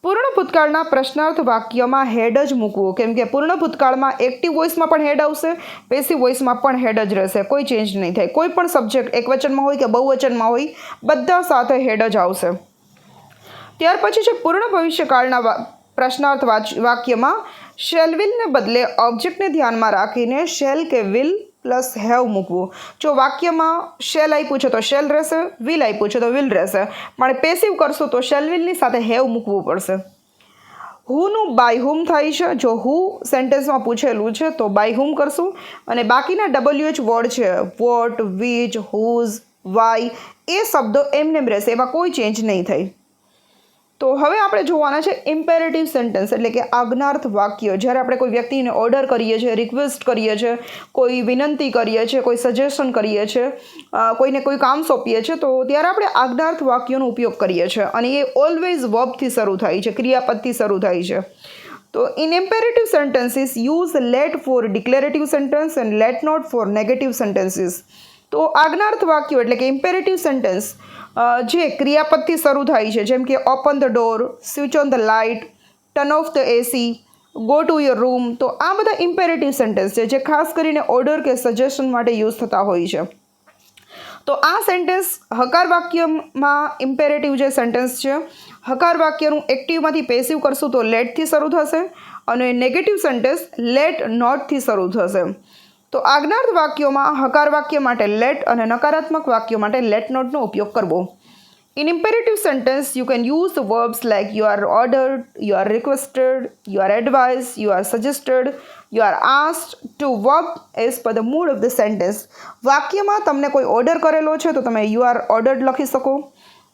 પૂર્ણ ભૂતકાળના પ્રશ્નાર્થ વાક્યમાં હેડ જ મૂકવું કેમ કે પૂર્ણ ભૂતકાળમાં એક્ટિવ વોઇસમાં પણ હેડ આવશે, પેસિવ વોઇસમાં પણ હેડ જ રહેશે, કોઈ ચેન્જ નહીં થાય. કોઈ પણ સબ્જેક્ટ એકવચનમાં હોય કે બહુવચનમાં હોય બધા સાથે હેડ જ આવશે. ત્યાર પછી છે પૂર્ણ ભવિષ્યકાળના પ્રશ્નાર્થ વાક્યમાં શેલવિલને બદલે ઓબ્જેક્ટને ધ્યાનમાં રાખીને શેલ કે વિલ પ્લસ હેવ મૂકવું. જો વાક્યમાં શેલ આપ્યું છે તો શેલ રહેશે, વિલ આપ્યું છે તો વિલ રહેશે, પણ પેસિવ કરશું તો શેલ વિલની સાથે હેવ મૂકવું પડશે. હુનું બાય હુમ થાય છે. જો હુ સેન્ટેન્સમાં પૂછેલું છે તો બાય હુમ કરશું અને બાકીના WH વર્ડ છે વોટ, વિચ, હુઝ, વાય એ શબ્દો એમને રહેશે, એમાં કોઈ ચેન્જ નહીં થાય. તો હવે આપણે જોવાના છે ઇમ્પેરેટિવ સેન્ટેન્સ એટલે કે આજ્ઞાર્થ વાક્ય. જ્યારે આપણે કોઈ વ્યક્તિને ઓર્ડર કરીએ છીએ, રિક્વેસ્ટ કરીએ છીએ, કોઈ વિનંતી કરીએ છીએ, કોઈ સજેશન કરીએ છીએ, કોઈને કોઈ કામ સોંપીએ છીએ તો ત્યારે આપણે આજ્ઞાર્થ વાક્યોનો ઉપયોગ કરીએ છીએ અને એ ઓલવેઝ વર્બથી શરૂ થાય છે, ક્રિયાપદથી શરૂ થાય છે. તો in imperative sentences use let for declarative sentence and let not for negative sentences. તો આજ્ઞાર્થ વાક્યો એટલે કે ઇમ્પેરેટિવ સેન્ટેન્સ જે ક્રિયાપદથી શરૂ થાય છે જેમ કે open the door, switch on the light, turn off the AC, go to your room. તો આ બધા ઇમ્પેરેટિવ સેન્ટેન્સ છે જે ખાસ કરીને ઓર્ડર કે સજેશન માટે યુઝ થતા હોય છે. તો આ સેન્ટેન્સ હકાર વાક્યમાં ઇમ્પેરેટિવ જે સેન્ટેન્સ છે હકાર વાક્યનું એક્ટિવમાંથી પેસિવ કરશું તો લેટથી શરૂ થશે અને નેગેટિવ સેન્ટેન્સ લેટ નોટથી શરૂ થશે. તો આજ્ઞાર્થ વાક્યોમાં હકાર વાક્ય માટે લેટ અને નકારાત્મક વાક્યો માટે લેટ નોટનો ઉપયોગ કરવો. In imperative sentence, you can use the verbs like you are ordered, you are requested, you are advised, you are suggested, you are asked to verb as per the mood of the sentence. વાક્યમાં તમને કોઈ ઓર્ડર કરેલો છે તો તમે you are ordered લખી શકો.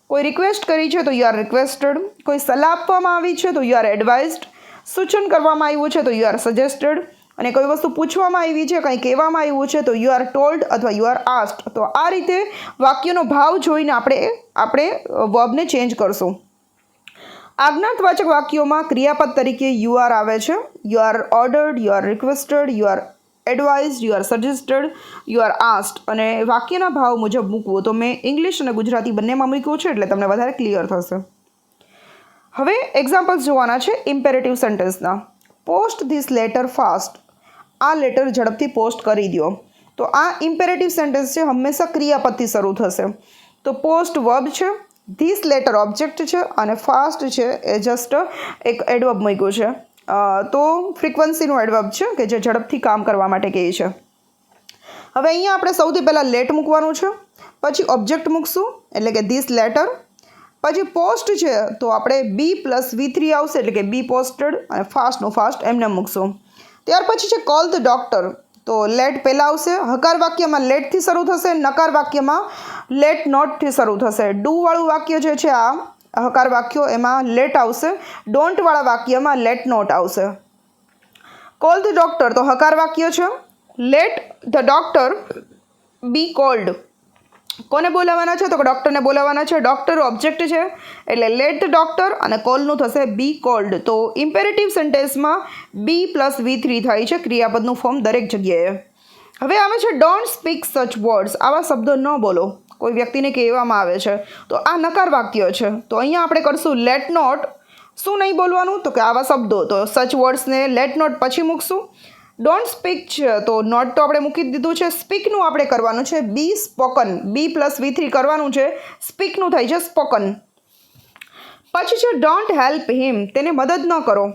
કોઈ રિક્વેસ્ટ કરી છે તો you are requested. કોઈ સલાહ આપવામાં આવી છે તો you are advised. સૂચન કરવામાં આવ્યું છે તો you are suggested. અને કોઈ વસ્તુ પૂછવામાં આવી છે, કંઈ કહેવામાં આવ્યું છે તો યુ આર ટોલ્ડ અથવા યુ આર આસ્ક્ડ. તો આ રીતે વાક્યનો ભાવ જોઈને આપણે વર્બને ચેન્જ કરશું. આજ્ઞાતવાચક વાક્યોમાં ક્રિયાપદ તરીકે યુ આર આવે છે. You are ordered, you are requested, you are advised, you are suggested, you are asked. અને વાક્યના ભાવ મુજબ મૂકવું તો મેં ઇંગ્લિશ અને ગુજરાતી બંનેમાં મૂક્યું છે એટલે તમને વધારે ક્લિયર થશે. હવે એક્ઝામ્પલ્સ જોવાના છે ઇમ્પેરેટિવ સેન્ટેન્સના. Post this letter fast. આ લેટર ઝડપથી પોસ્ટ કરી દો. તો આ ઇમ્પેરેટિવ સેન્ટેન્સ છે, હંમેશા ક્રિયાપદથી શરૂ થશે. તો પોસ્ટ વર્બ છે, ધીસ લેટર ઓબ્જેક્ટ છે અને ફાસ્ટ છે એ જસ્ટ એક એડવર્બ મૂક્યું છે. તો ફ્રિકવન્સીનું એડવર્બ છે કે જે ઝડપથી કામ કરવા માટે કહે છે. હવે અહીંયા આપણે સૌથી પહેલાં લેટ મૂકવાનું છે, પછી ઓબ્જેક્ટ મૂકશું એટલે કે ધીસ લેટર. પછી પોસ્ટ છે તો આપણે B+V3 આવશે એટલે કે બી પોસ્ટેડ અને ફાસ્ટનું ફાસ્ટ એમને મૂકશું. ત્યાર પછી છે કોલ ધ ડૉક્ટર. તો લેટ પહેલાં આવશે. હકાર વાક્યમાં લેટથી શરૂ થશે, નકાર વાક્યમાં લેટ નોટથી શરૂ થશે. ડુવાળું વાક્ય જે છે આ હકાર વાક્યો એમાં લેટ આવશે. ડોન્ટવાળા વાક્યમાં લેટ નોટ આવશે. કોલ ધ ડૉક્ટર તો હકાર વાક્ય છે. Late the doctor B cold. કોને બોલાવવાના છે તો ડૉક્ટરને બોલાવવાના છે. ડૉક્ટર ઓબ્જેક્ટ છે એટલે લેટ ધ ડૉક્ટર અને કોલનું થશે બી કોલ્ડ. તો ઇમ્પેરેટિવ સેન્ટેન્સમાં B+V3 થાય છે ક્રિયાપદનું ફોર્મ દરેક જગ્યાએ. હવે આવે છે ડોન્ટ સ્પીક સચ વર્ડ્સ. આવા શબ્દો ન બોલો. કોઈ વ્યક્તિને કહેવામાં આવે છે તો આ નકાર વાક્ય છે. તો અહીંયા આપણે કરશું લેટ નોટ. શું નહીં બોલવાનું તો કે આવા શબ્દો. તો સચ વર્ડ્સને લેટ નોટ પછી મૂકશું. ડોન્ટ સ્પીક છે તો નોટ તો આપણે મૂકી દીધું છે. સ્પીકનું આપણે કરવાનું છે બી સ્પોકન. B+V3 કરવાનું છે. સ્પીકનું થાય છે સ્પોકન. પછી છે ડોન્ટ હેલ્પ હિમ. તેને મદદ ન કરો.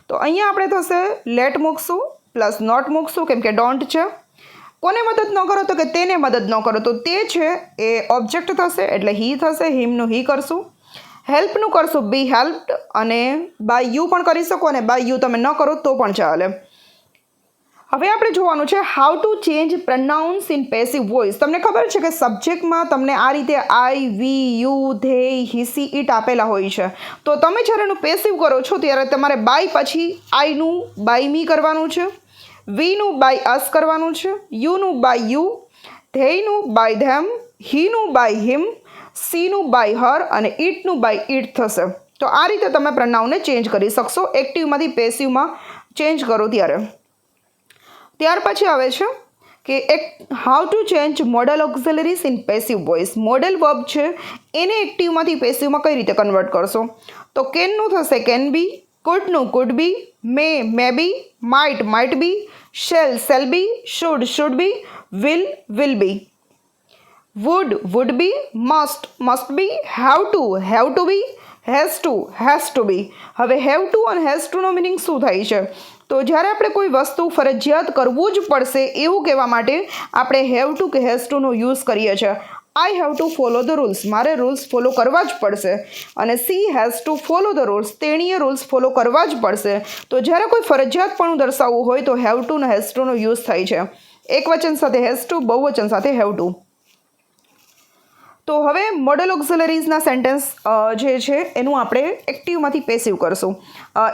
તો અહીંયા આપણે થશે લેટ મૂકશું પ્લસ નોટ મૂકશું કેમ કે ડોન્ટ છે. કોને મદદ ન કરો તો કે તેને મદદ ન કરો. તો તે છે એ ઓબ્જેક્ટ થશે એટલે હી થશે. હિમનું હી કરશું. હેલ્પનું કરશું બી હેલ્પ્ડ અને બાય યુ પણ કરી શકો અને બાય યુ તમે ન કરો તો પણ ચાલે. હવે આપણે જોવાનું છે how to change pronouns in passive voice. તમને ખબર છે કે સબ્જેક્ટમાં તમને આ રીતે I, we, you, they, he, she, it આપેલા હોય છે. તો તમે જ્યારે એનું પેસિવ કરો છો ત્યારે તમારે બાય પછી આઈનું બાય મી કરવાનું છે, વીનું બાય અસ કરવાનું છે, યુનું બાય યુ, ધેયનું બાય ધેમ, હીનું બાય હિમ, સીનું બાય હર અને ઇટનું બાય ઇટ થશે. તો આ રીતે તમે પ્રનાઉનને ચેન્જ કરી શકશો એક્ટિવમાંથી પેસિવમાં ચેન્જ કરો ત્યારે. ત્યાર પછી આવે છે કે how to change model auxiliaries in passive voice. Model verb છે એને એક્ટિવમાંથી પેસિવમાં કઈ રીતે કન્વર્ટ કરશો તો કેનનું થશે કેન બી, કુડનું could be, may be, might be, shall be, should be, will be, would be, must be, have to be, has to be. હવે હેવ ટુ અને હેઝ ટુનો મિનિંગ શું થાય છે તો જ્યારે આપણે કોઈ વસ્તુ ફરજિયાત કરવું જ પડશે એવું કહેવા માટે આપણે હેવ ટુ કે હેઝ ટુનો યુઝ કરીએ છીએ. I have to follow the rules. મારે રૂલ્સ ફોલો કરવા જ પડશે. અને she has two follow the rules. તેણીએ રૂલ્સ ફોલો કરવા જ પડશે. તો જ્યારે કોઈ ફરજિયાતપણું દર્શાવવું હોય તો હેવ ટુ અને હેઝ ટુનો યુઝ થાય છે. એકવચન સાથે હેઝ ટુ, બહુવચન સાથે હેવ ટુ. તો હવે મોડલ ઓક્ઝિલરીઝના સેન્ટેન્સ જે છે એનું આપણે એક્ટિવમાંથી પેસિવ કરશું.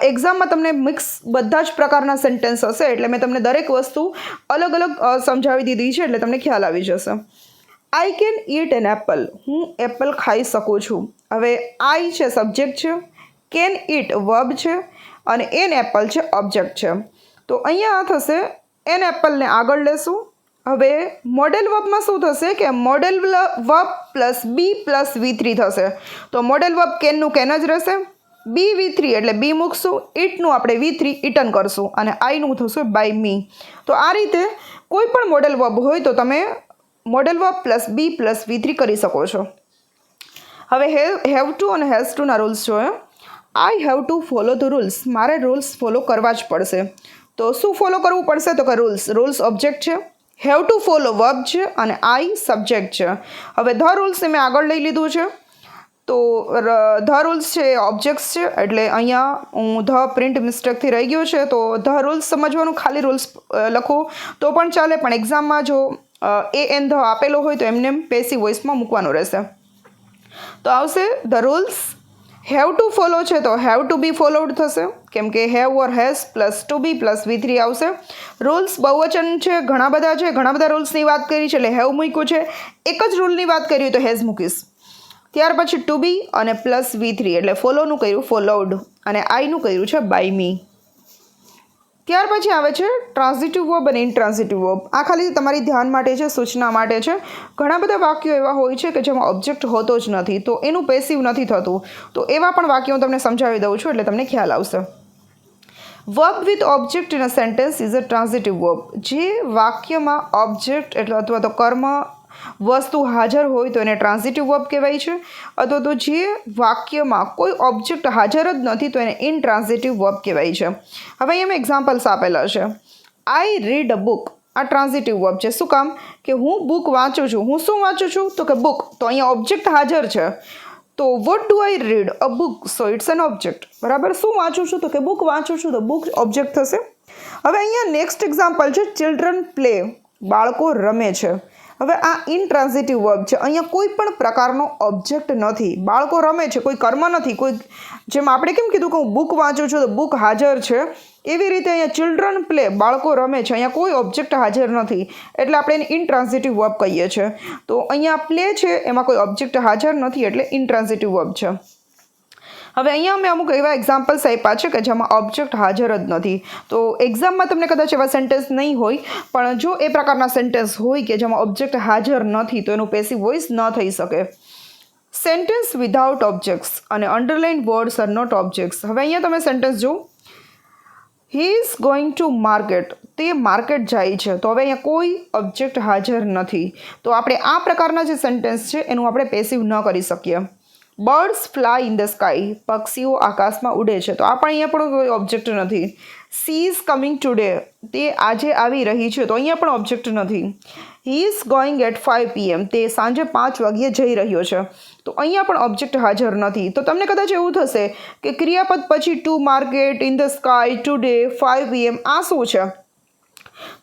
એક્ઝામમાં તમને મિક્સ બધા જ પ્રકારના સેન્ટેન્સ હશે એટલે મેં તમને દરેક વસ્તુ અલગ અલગ સમજાવી દીધી છે એટલે તમને ખ્યાલ આવી જશે. I can eat an Apple. હું એપલ ખાઈ શકું છું. હવે આઈ છે સબ્જેક્ટ છે, કેન ઈટ વર્બ છે અને એન એપલ છે ઓબ્જેક્ટ છે. તો અહીંયા આ થશે એન એપલને આગળ લેશું. હવે મોડેલ વર્બમાં શું થશે કે મોડેલ વર્બ પ્લસ B+V3 થશે. તો મોડેલ વર્બ કેનનું કેન જ રહેશે. B+V3 એટલે બી મૂકશું. ઇટનું આપણે V3 ઇટન કરશું અને આઈનું થશે બાય મી. તો આ રીતે કોઈ પણ મોડેલ વર્બ હોય તો તમે મોડેલ વર્બ પ્લસ B+V3 કરી શકો છો. હવે હેવ ટુ અને હેઝ ટુના રૂલ્સ જોઈએ. I have to follow the rules. મારે રૂલ્સ ફોલો કરવા જ પડશે. તો શું ફોલો કરવું પડશે તો કે રૂલ્સ ઓબ્જેક્ટ છે, હેવ ટુ ફોલો વર્બ છે અને આઈ સબ્જેક્ટ છે. હવે ધ રૂલ્સને મેં આગળ લઈ લીધું છે. તો ધ રૂલ્સ છે ઓબ્જેક્ટ્સ છે, એટલે અહીંયા હું ધ પ્રિન્ટ મિસ્ટેકથી રહી ગયો છે, તો ધ રૂલ્સ સમજવાનું, ખાલી રૂલ્સ લખો તો પણ ચાલે, પણ એક્ઝામમાં જો એન ધ આપેલો હોય તો એમને પેસિવ વોઇસમાં મૂકવાનું રહેશે. તો આવશે the rules. Have to follow છે તો હેવ ટુ બી ફોલોડ થશે, કેમ કે have or has plus to be plus V3 આવશે. રૂલ્સ બહુવચન છે, ઘણા બધા રૂલ્સની વાત કરી છે એટલે હેવ મૂક્યું છે. એક જ રૂલની વાત કરી તો હેઝ મૂકીશ. ત્યાર પછી ટુ બી અને પ્લસ V3 એટલે ફોલોનું કર્યું ફોલોડ, અને આઈનું કર્યું છે બાય મી. ત્યાર પછી આવે છે ટ્રાન્ઝિટિવ વર્બ અને ઇનટ્રાન્ઝિટિવ વર્બ. આ ખાલી તમારી ધ્યાન માટે છે, સૂચના માટે છે. ઘણા બધા વાક્યો એવા હોય છે કે જેમાં ઓબ્જેક્ટ હોતો જ નથી, તો એનું પેસિવ નથી થતું, તો એવા પણ વાક્યો હું તમને સમજાવી દઉં છું એટલે તમને ખ્યાલ આવશે. Verb with object in a sentence is a transitive verb. જે વાક્યમાં ઓબ્જેક્ટ એટલે અથવા તો કર્મ વસ્તુ હાજર હોય તો એને ટ્રાન્ઝિટિવ વર્બ કહેવાય છે, અથવા તો જે વાક્યમાં કોઈ ઓબ્જેક્ટ હાજર જ નથી તો એને ઇનટ્રાન્ઝિટિવ વર્બ કહેવાય છે. હવે અહીંયા મેં એક્ઝામ્પલ્સ આપેલા છે. આઈ રીડ અ બુક, આ ટ્રાન્ઝિટિવ વર્બ છે. શું કામ? કે હું બુક વાંચું છું. હું શું વાંચું છું? તો કે બુક. તો અહીંયા ઓબ્જેક્ટ હાજર છે, તો what do I read? A book. So it's an object. બરાબર. શું વાંચું છું? તો કે બુક વાંચું છું, તો બુક ઓબ્જેક્ટ થશે. હવે અહીંયા નેક્સ્ટ એક્ઝામ્પલ છે ચિલ્ડ્રન પ્લે, બાળકો રમે છે. હવે આ ઇનટ્રાન્ઝિટિવ વર્બ છે. અહીંયા કોઈ પણ પ્રકારનો ઓબ્જેક્ટ નથી, બાળકો રમે છે, કોઈ કર્મ નથી, કોઈ, જેમ આપણે કેમ કીધું કે હું બુક વાંચું છું તો બુક હાજર છે, એવી રીતે અહીંયા ચિલ્ડ્રન પ્લે, બાળકો રમે છે, અહીંયા કોઈ ઓબ્જેક્ટ હાજર નથી, એટલે આપણે એને ઇનટ્રાન્ઝિટિવ વર્બ કહીએ છીએ. તો અહીંયા પ્લે છે, એમાં કોઈ ઓબ્જેક્ટ હાજર નથી એટલે ઇનટ્રાન્ઝિટિવ વર્બ છે. હવે અહીંયા અમે અમુક એવા એક્ઝામ્પલ્સ આપ્યા છે કે જેમાં ઓબ્જેક્ટ હાજર જ નથી. તો એક્ઝામમાં તમને કદાચ એવા સેન્ટેન્સ નહીં હોય, પણ જો એ પ્રકારના સેન્ટેન્સ હોય કે જેમાં ઓબ્જેક્ટ હાજર નથી તો એનું પેસિવ વોઇસ ન થઈ શકે. સેન્ટેન્સ વિધાઉટ ઓબ્જેક્ટ્સ અને underline words are not objects. હવે અહીંયા તમે સેન્ટેન્સ જો, he is going to market, તે માર્કેટ જાય છે, તો હવે અહીંયા કોઈ ઓબ્જેક્ટ હાજર નથી, તો આપણે આ પ્રકારના જે સેન્ટેન્સ છે એનું આપણે પેસિવ ન કરી શકીએ. Birds fly in the sky, પક્ષીઓ આકાશમાં ઉડે છે, તો આ પણ અહીંયા પણ કોઈ ઓબ્જેક્ટ નથી. સી ઇઝ કમિંગ ટુડે, તે આજે આવી રહી છે, તો અહીંયા પણ ઓબ્જેક્ટ નથી. He is going at 5 PM, તે સાંજે 5 વાગ્યે જઈ રહ્યો છે, તો અહીંયા પણ ઓબ્જેક્ટ હાજર નથી. તો તમને કદાચ એવું થશે કે ક્રિયાપદ પછી to market, in the sky, today, 5 PM આ શું છે?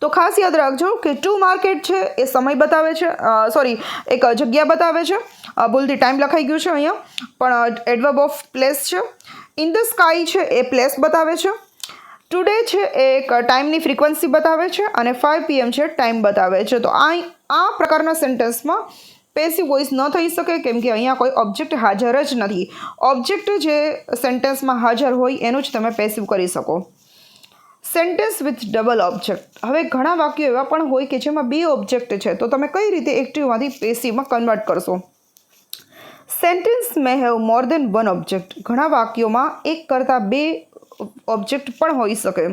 તો ખાસ યાદ રાખજો કે ટુ માર્કેટ છે એ સમય બતાવે છે, સોરી એક જગ્યા બતાવે છે, ભૂલથી ટાઈમ લખાઈ ગયું છે અહીંયા, પણ એડવર્બ ઓફ પ્લેસ છે. ઇન ધ સ્કાય છે એ પ્લેસ બતાવે છે. ટુડે છે એ એક ટાઈમની ફ્રીક્વન્સી બતાવે છે, અને 5 PM છે ટાઈમ બતાવે છે. તો આ પ્રકારના સેન્ટેન્સમાં પેસિવ વોઇસ ન થઈ શકે, કેમ કે અહીંયા કોઈ ઓબ્જેક્ટ હાજર જ નથી. ઓબ્જેક્ટ જે સેન્ટેન્સમાં હાજર હોય એનું જ તમે પેસિવ કરી શકો. Sentence with double object. હવે ઘણા વાક્યો એવા પણ હોય કે જેમાં બે ઓબ્જેક્ટ છે, તો તમે કઈ રીતે એક્ટિવમાંથી પેસિવમાં કન્વર્ટ કરશો? Sentence May have more than one object. ઘણા વાક્યોમાં એક કરતાં બે ઓબ્જેક્ટ પણ હોઈ શકે.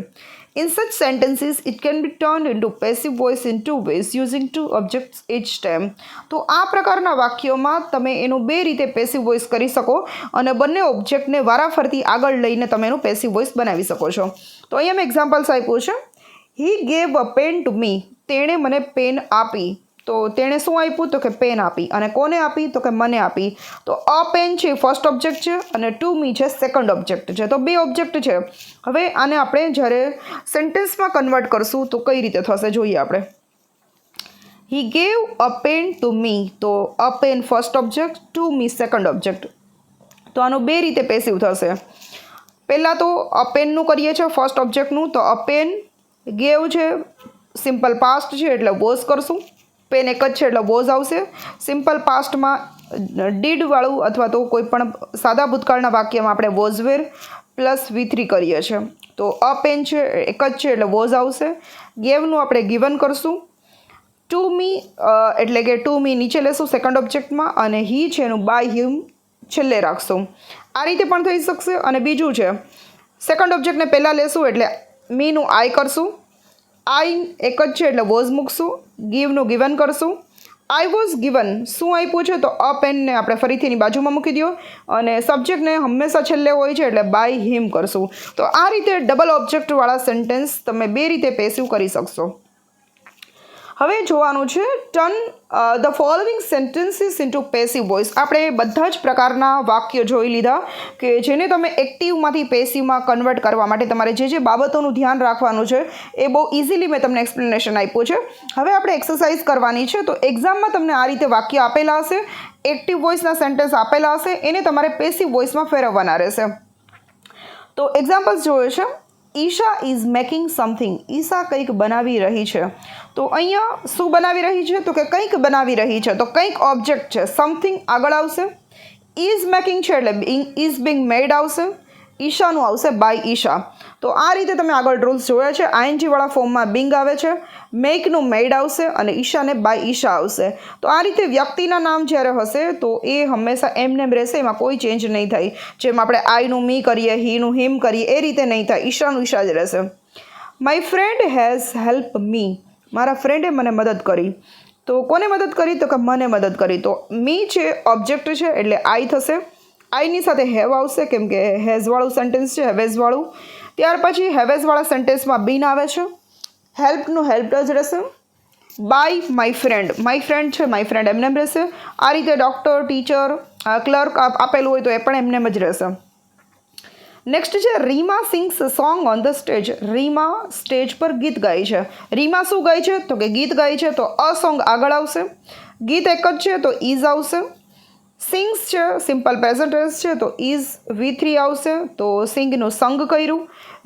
In such sentences, it can be turned into passive voice in two ways using two objects each time. તો આ પ્રકારના વાક્યોમાં તમે એનું બે રીતે પેસિવ વોઇસ કરી શકો અને બંને ઓબ્જેક્ટને વારાફરતી આગળ લઈને તમે એનું પેસિવ વોઇસ બનાવી શકો છો. તો અહીંયા મેં એક્ઝામ્પલ્સ આપ્યું છે. He gave a pen to me, તેણે મને પેન આપી. તો તેણે શું આપ્યું? તો કે પેન આપી. અને કોને આપી? તો કે મને આપી. તો અ પેન છે ફર્સ્ટ ઓબ્જેક્ટ છે અને ટુ મી છે સેકન્ડ ઓબ્જેક્ટ છે. તો બે ઓબ્જેક્ટ છે. હવે આને આપણે જ્યારે સેન્ટેન્સમાં કન્વર્ટ કરશું તો કઈ રીતે થશે જોઈએ આપણે. He gave a pen to me, તો a pen first object, to me second object. તો આનું બે રીતે પેસિવ થશે. પહેલાં તો અ પેનનું કરીએ છીએ ફર્સ્ટ ઓબ્જેક્ટનું. તો અ પેન, ગેવ છે સિમ્પલ પાસ્ટ છે એટલે વોઝ કરશું. પેન એક જ છે એટલે વોઝ આવશે. સિમ્પલ પાસ્ટમાં ડીડવાળું અથવા તો કોઈ પણ સાદા ભૂતકાળના વાક્યમાં આપણે વોઝ વેર પ્લસ V3 કરીએ છીએ. તો અ પેન છે એક જ છે એટલે વોઝ આવશે. ગેવનું આપણે ગિવન કરશું. ટુ મી એટલે કે ટુ મી નીચે લેશું સેકન્ડ ઓબ્જેક્ટમાં, અને હી છે એનું બાય હિમ છેલ્લે રાખશું. આ રીતે પણ થઈ શકશે. અને બીજું છે સેકન્ડ ઓબ્જેક્ટને પહેલાં લેશું એટલે મીનું આઈ કરશું. આઈ એક જ છે એટલે વોઝ મૂકશું. ગીવનું ગિવન કરશું. આઈ વોઝ ગિવન, શું આપ્યું છે? તો અ પેનને આપણે ફરીથી એની બાજુમાં મૂકી દો, અને સબ્જેક્ટને હંમેશા છેલ્લે હોય છે એટલે બાય હિમ કરશું. તો આ રીતે ડબલ ઓબ્જેક્ટવાળા સેન્ટેન્સ તમે બે રીતે પેસિવ કરી શકશો. હવે જોવાનું છે turn the following sentences into passive voice. આપણે બધા જ પ્રકારના વાક્યો જોઈ લીધા કે જેને તમે એક્ટિવમાંથી પેસિવમાં કન્વર્ટ કરવા માટે તમારે જે બાબતોનું ધ્યાન રાખવાનું છે એ બહુ ઇઝીલી મેં તમને એક્સપ્લેનેશન આપ્યું છે. હવે આપણે એક્સરસાઇઝ કરવાની છે. તો એક્ઝામમાં તમને આ રીતે વાક્ય આપેલા હશે, એક્ટિવ વોઇસના સેન્ટેન્સ આપેલા હશે, એને તમારે પેસિવ વોઇસમાં ફેરવવાના રહેશે. તો એક્ઝામ્પલ્સ જોઈએ છે. Isha is making something. Isha કંઈક બનાવી રહી છે. તો અહીંયા શું બનાવી રહી છે? તો કે કંઈક બનાવી રહી છે. તો કંઈક ઓબ્જેક્ટ છે. સમથિંગ આગળ આવશે. ઇઝ મેકિંગ છે એટલે ઇઝ બિંગ મેડ આવશે. ઈશાનું આવશે બાય ઈશા. તો આ રીતે તમે આગળ રૂલ્સ જોયા છે. આઈએનજીવાળા ફોર્મમાં બિંગ આવે છે, મેકનું મેડ આવશે અને ઈશાને બાય ઈશા આવશે. તો આ રીતે વ્યક્તિના નામ જ્યારે હશે તો એ હંમેશા એમનેમ રહેશે, એમાં કોઈ ચેન્જ નહીં થાય. જેમ આપણે આઈનું મી કરીએ, હીનું હિમ કરીએ, એ રીતે નહીં થાય. ઈશાનું ઈશા જ રહેશે. My friend has help me. મારા ફ્રેન્ડે મને મદદ કરી. તો કોને મદદ કરી? તો કે મને મદદ કરી. તો મી છે ઓબ્જેક્ટ છે એટલે આઈ થશે. આઈની સાથે હેવ આવશે કેમ કે હેઝવાળું સેન્ટેન્સ છે, હેવેઝવાળું. ત્યાર પછી હેવેઝવાળા સેન્ટેન્સમાં બીન આવે છે. હેલ્પનું હેલ્પ જ રહેશે. By my friend. My friend છે, માય ફ્રેન્ડ એમનેમ રહેશે. આ રીતે ડૉક્ટર, ટીચર, ક્લર્ક આપેલું હોય તો એ પણ એમનેમ જ રહેશે. નેક્સ્ટ છે Reema sings song on the stage. Reema stage પર ગીત ગાય છે. રીમા શું ગાય છે? તો કે ગીત ગાય છે. તો અ સોંગ આગળ આવશે. ગીત એક જ છે તો ઇઝ આવશે. સિંગ્સ છે સિમ્પલ પ્રેઝન્ટ ટેન્સ છે તો ઇઝ V3 આવશે. તો સિંગનું સંગ કર્યું.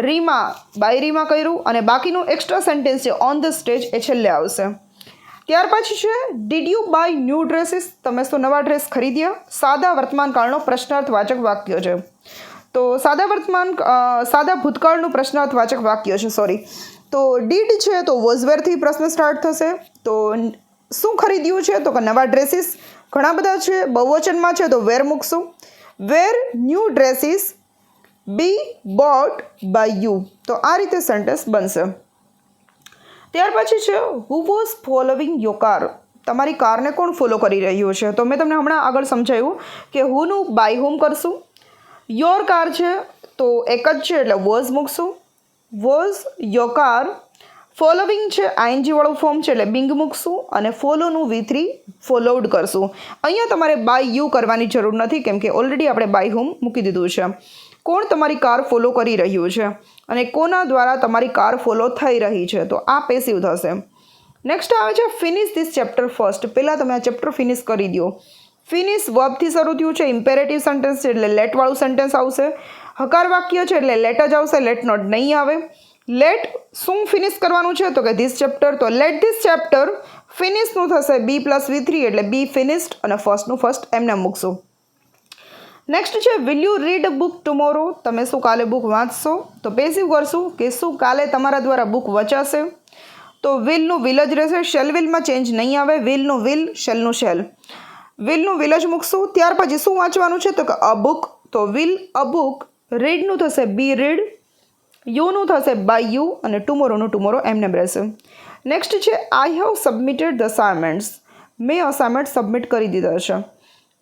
રીમા બાય રીમા કર્યું અને બાકીનું એક્સ્ટ્રા સેન્ટેન્સ છે ઓન ધ સ્ટેજ એ છેલ્લે આવશે. ત્યાર પછી છે did you buy new dresses. તમે શું નવા ડ્રેસ ખરીદ્યા? સાદા વર્તમાનકાળનો પ્રશ્નાર્થવાચક વાક્ય છે. તો સાદા ભૂતકાળનું પ્રશ્નાર્થવાચક વાક્ય છે. સોરી. તો ડીડ છે તો વોઝવેરથી પ્રશ્ન સ્ટાર્ટ થશે. તો શું ખરીદ્યું છે? તો કે નવા ડ્રેસીસ. ઘણા બધા છે, બહુવચનમાં છે તો વેર મૂકશું. Were new dresses be bought by you. તો આ રીતે સેન્ટેન્સ બનશે. ત્યાર પછી છે who was following your car. તમારી કારને કોણ ફોલો કરી રહ્યું છે? તો મેં તમને હમણાં આગળ સમજાવ્યું કે હુનું બાય હુમ કરશું. યોર કાર છે તો એક જ છે એટલે વોઝ મૂકશું. Was your car. ફોલોવિંગ છે આઈએનજીવાળું ફોર્મ છે એટલે બિંગ મૂકશું અને ફોલોનું V3 ફોલોડ કરશું. અહીંયા તમારે બાય યુ કરવાની જરૂર નથી કેમ કે ઓલરેડી આપણે બાય હુમ મૂકી દીધું છે. કોણ તમારી કાર ફોલો કરી રહ્યું છે અને કોના દ્વારા તમારી કાર ફોલો થઈ રહી છે? તો આ પેસિવ થશે. નેક્સ્ટ આવે છે ફિનિશ ધીસ ચેપ્ટર ફર્સ્ટ. પહેલાં તમે આ ચેપ્ટર ફિનિશ કરી દો. ફિનિશ વર્બથી શરૂ થયું છે. ઇમ્પેરેટિવ સેન્ટેન્સ છે એટલે લેટવાળું સેન્ટેન્સ આવશે. હકાર વાક્ય છે એટલે લેટ જ આવશે, લેટ નોટ નહીં આવે. લેટ શું ફિનિશ કરવાનું છે? તો કે ધીસ ચેપ્ટર. તો લેટ ધીસ ચેપ્ટર ફિનિશનું થશે B+V3 એટલે બી ફિનિશ્ડ અને ફર્સ્ટનું ફર્સ્ટ એમને મૂકશું. નેક્સ્ટ છે will you read a book tomorrow. તમે શું કાલે બુક વાંચશો? તો પેસિવ કરશું કે શું કાલે તમારા દ્વારા બુક વચાશે. તો વિલનું વિલ જ રહેશે. શેલ વિલમાં ચેન્જ નહીં આવે. વિલનું વિલ, શેલનું શેલ. વિલનું વિલ જ મૂકશું. ત્યાર પછી શું વાંચવાનું છે? તો કે અ બુક. તો વિલ અ બુક. રીડનું થશે બી રીડ. યુનું થશે બાય યુ અને ટુમોરોનું ટુમોરો એમને રહેશે. નેક્સ્ટ છે I have submitted the assignments. મેં અસાઇનમેન્ટ સબમિટ કરી દીધા છે.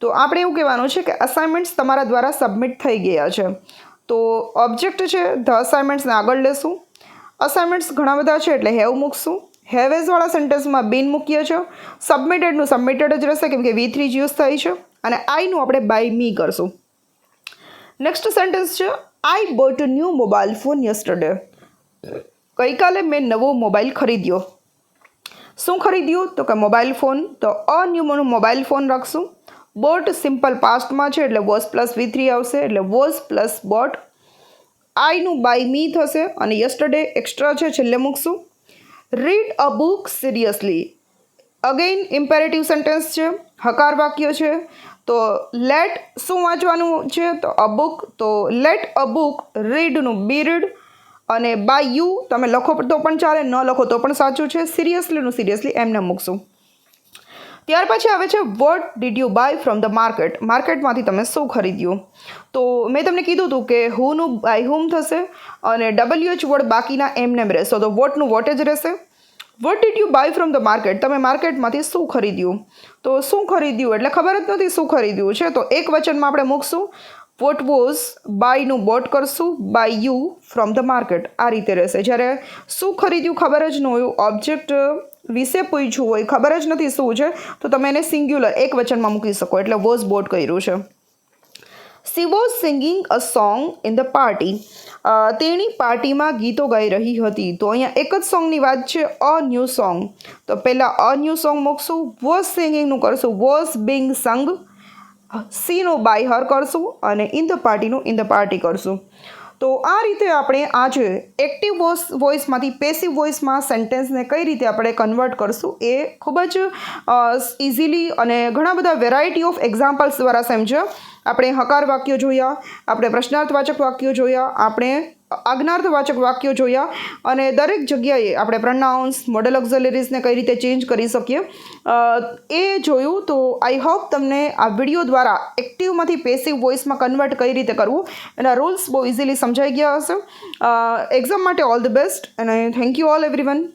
તો આપણે એવું કહેવાનું છે કે અસાઇનમેન્ટ્સ તમારા દ્વારા સબમિટ થઈ ગયા છે. તો ઓબ્જેક્ટ છે ધ અસાઇનમેન્ટ્સને આગળ લેશું. અસાઇનમેન્ટ્સ ઘણા બધા છે એટલે હેવ મૂકશું. હેવેઝવાળા સેન્ટેન્સમાં બીન મૂકીએ છીએ. સબમિટેડનું સબમિટેડ જ રહેશે કેમ કે V3 યુઝ થાય છે અને આઈનું આપણે બાય મી કરશું. નેક્સ્ટ સેન્ટેન્સ છે આઈ bought a new mobile phone yesterday. ગઈકાલે મેં નવો મોબાઈલ ખરીદ્યો. શું ખરીદ્યું? તો કે મોબાઈલ ફોન. તો અ ન્યૂનું મોબાઈલ ફોન રાખશું. બોટ સિમ્પલ પાસ્ટમાં છે એટલે વોઝ +V3 આવશે એટલે વોઝ પ્લસ બોટ. આઈનું બાય મી થશે અને યસ્ટરડે એક્સ્ટ્રા છે છેલ્લે મૂકશું. Read a book seriously. Again imperative sentence છે, હકાર વાક્ય છે. તો લેટ શું વાંચવાનું છે? તો અ બુક. તો લેટ અ બુક રીડનું બી રીડ અને બાય યુ તમે લખો તો પણ ચાલે, ન લખો તો પણ સાચું છે. સિરિયસલીનું સિરિયસલી એમને મૂકશું. ત્યાર પછી આવે છે what did you buy from the market. માર્કેટમાંથી તમે શું ખરીદ્યું? તો મેં તમને કીધું હતું કે હુનું બાય હુમ થશે અને WH વર્ડ બાકીના એમનેમ રહેશે. તો વોટનું વોટ જ રહેશે. Vote did you buy from the market. તમે માર્કેટમાંથી શું ખરીદ્યું? તો શું ખરીદ્યું એટલે ખબર જ નથી શું ખરીદ્યું છે. તો એક વચનમાં આપણે મૂકશું. વોટ વોઝ બાયનું બોટ કરશું by you from the market. આ રીતે રહેશે. જ્યારે શું ખરીદ્યું ખબર જ ન હોય, ઓબ્જેક્ટ વિશે પૂછ્યું હોય, ખબર જ નથી શું છે, તો તમે એને સિંગ્યુલર એક વચનમાં મૂકી શકો, એટલે વોઝ બોટ કર્યું છે. She was singing a song in the party. તેણી પાર્ટીમાં ગીતો ગાઈ રહી હતી. તો અહીંયા એક જ સોંગની વાત છે, અ ન્યૂ સોંગ. તો પહેલાં અ ન્યૂ સોંગ મૂકશું, વોઝ સિંગિંગનું કરશું વોઝ બિંગ સંગ, સીનું બાય હર કરશું અને ઇન ધ પાર્ટીનું ઇન ધ પાર્ટી કરશું. તો આ રીતે આપણે આજે એક્ટિવ વોઇસમાંથી પેસિવ વોઇસમાં સેન્ટેન્સને કઈ રીતે આપણે કન્વર્ટ કરશું એ ખૂબ જ ઇઝીલી અને ઘણા બધા વેરાયટી ઓફ એક્ઝામ્પલ્સ દ્વારા સમજ્યા. આપણે હકાર વાક્યો જોયા, આપણે પ્રશ્નાર્થવાચક વાક્યો જોયા, આપણે આજ્ઞાર્થવાચક વાક્યો જોયા અને દરેક જગ્યાએ આપણે પ્રનાઉન્સ, મોડલ ઓક્ઝિલરીઝને કઈ રીતે ચેન્જ કરી શકીએ એ જોયું. તો આઈ હોપ તમને આ વિડીયો દ્વારા એક્ટિવમાંથી પેસિવ વોઇસમાં કન્વર્ટ કઈ રીતે કરવું એના રૂલ્સ બહુ ઇઝીલી સમજાઈ ગયા હશે. એક્ઝામ માટે ઓલ ધ બેસ્ટ અને થેન્ક યુ ઓલ એવરીવન.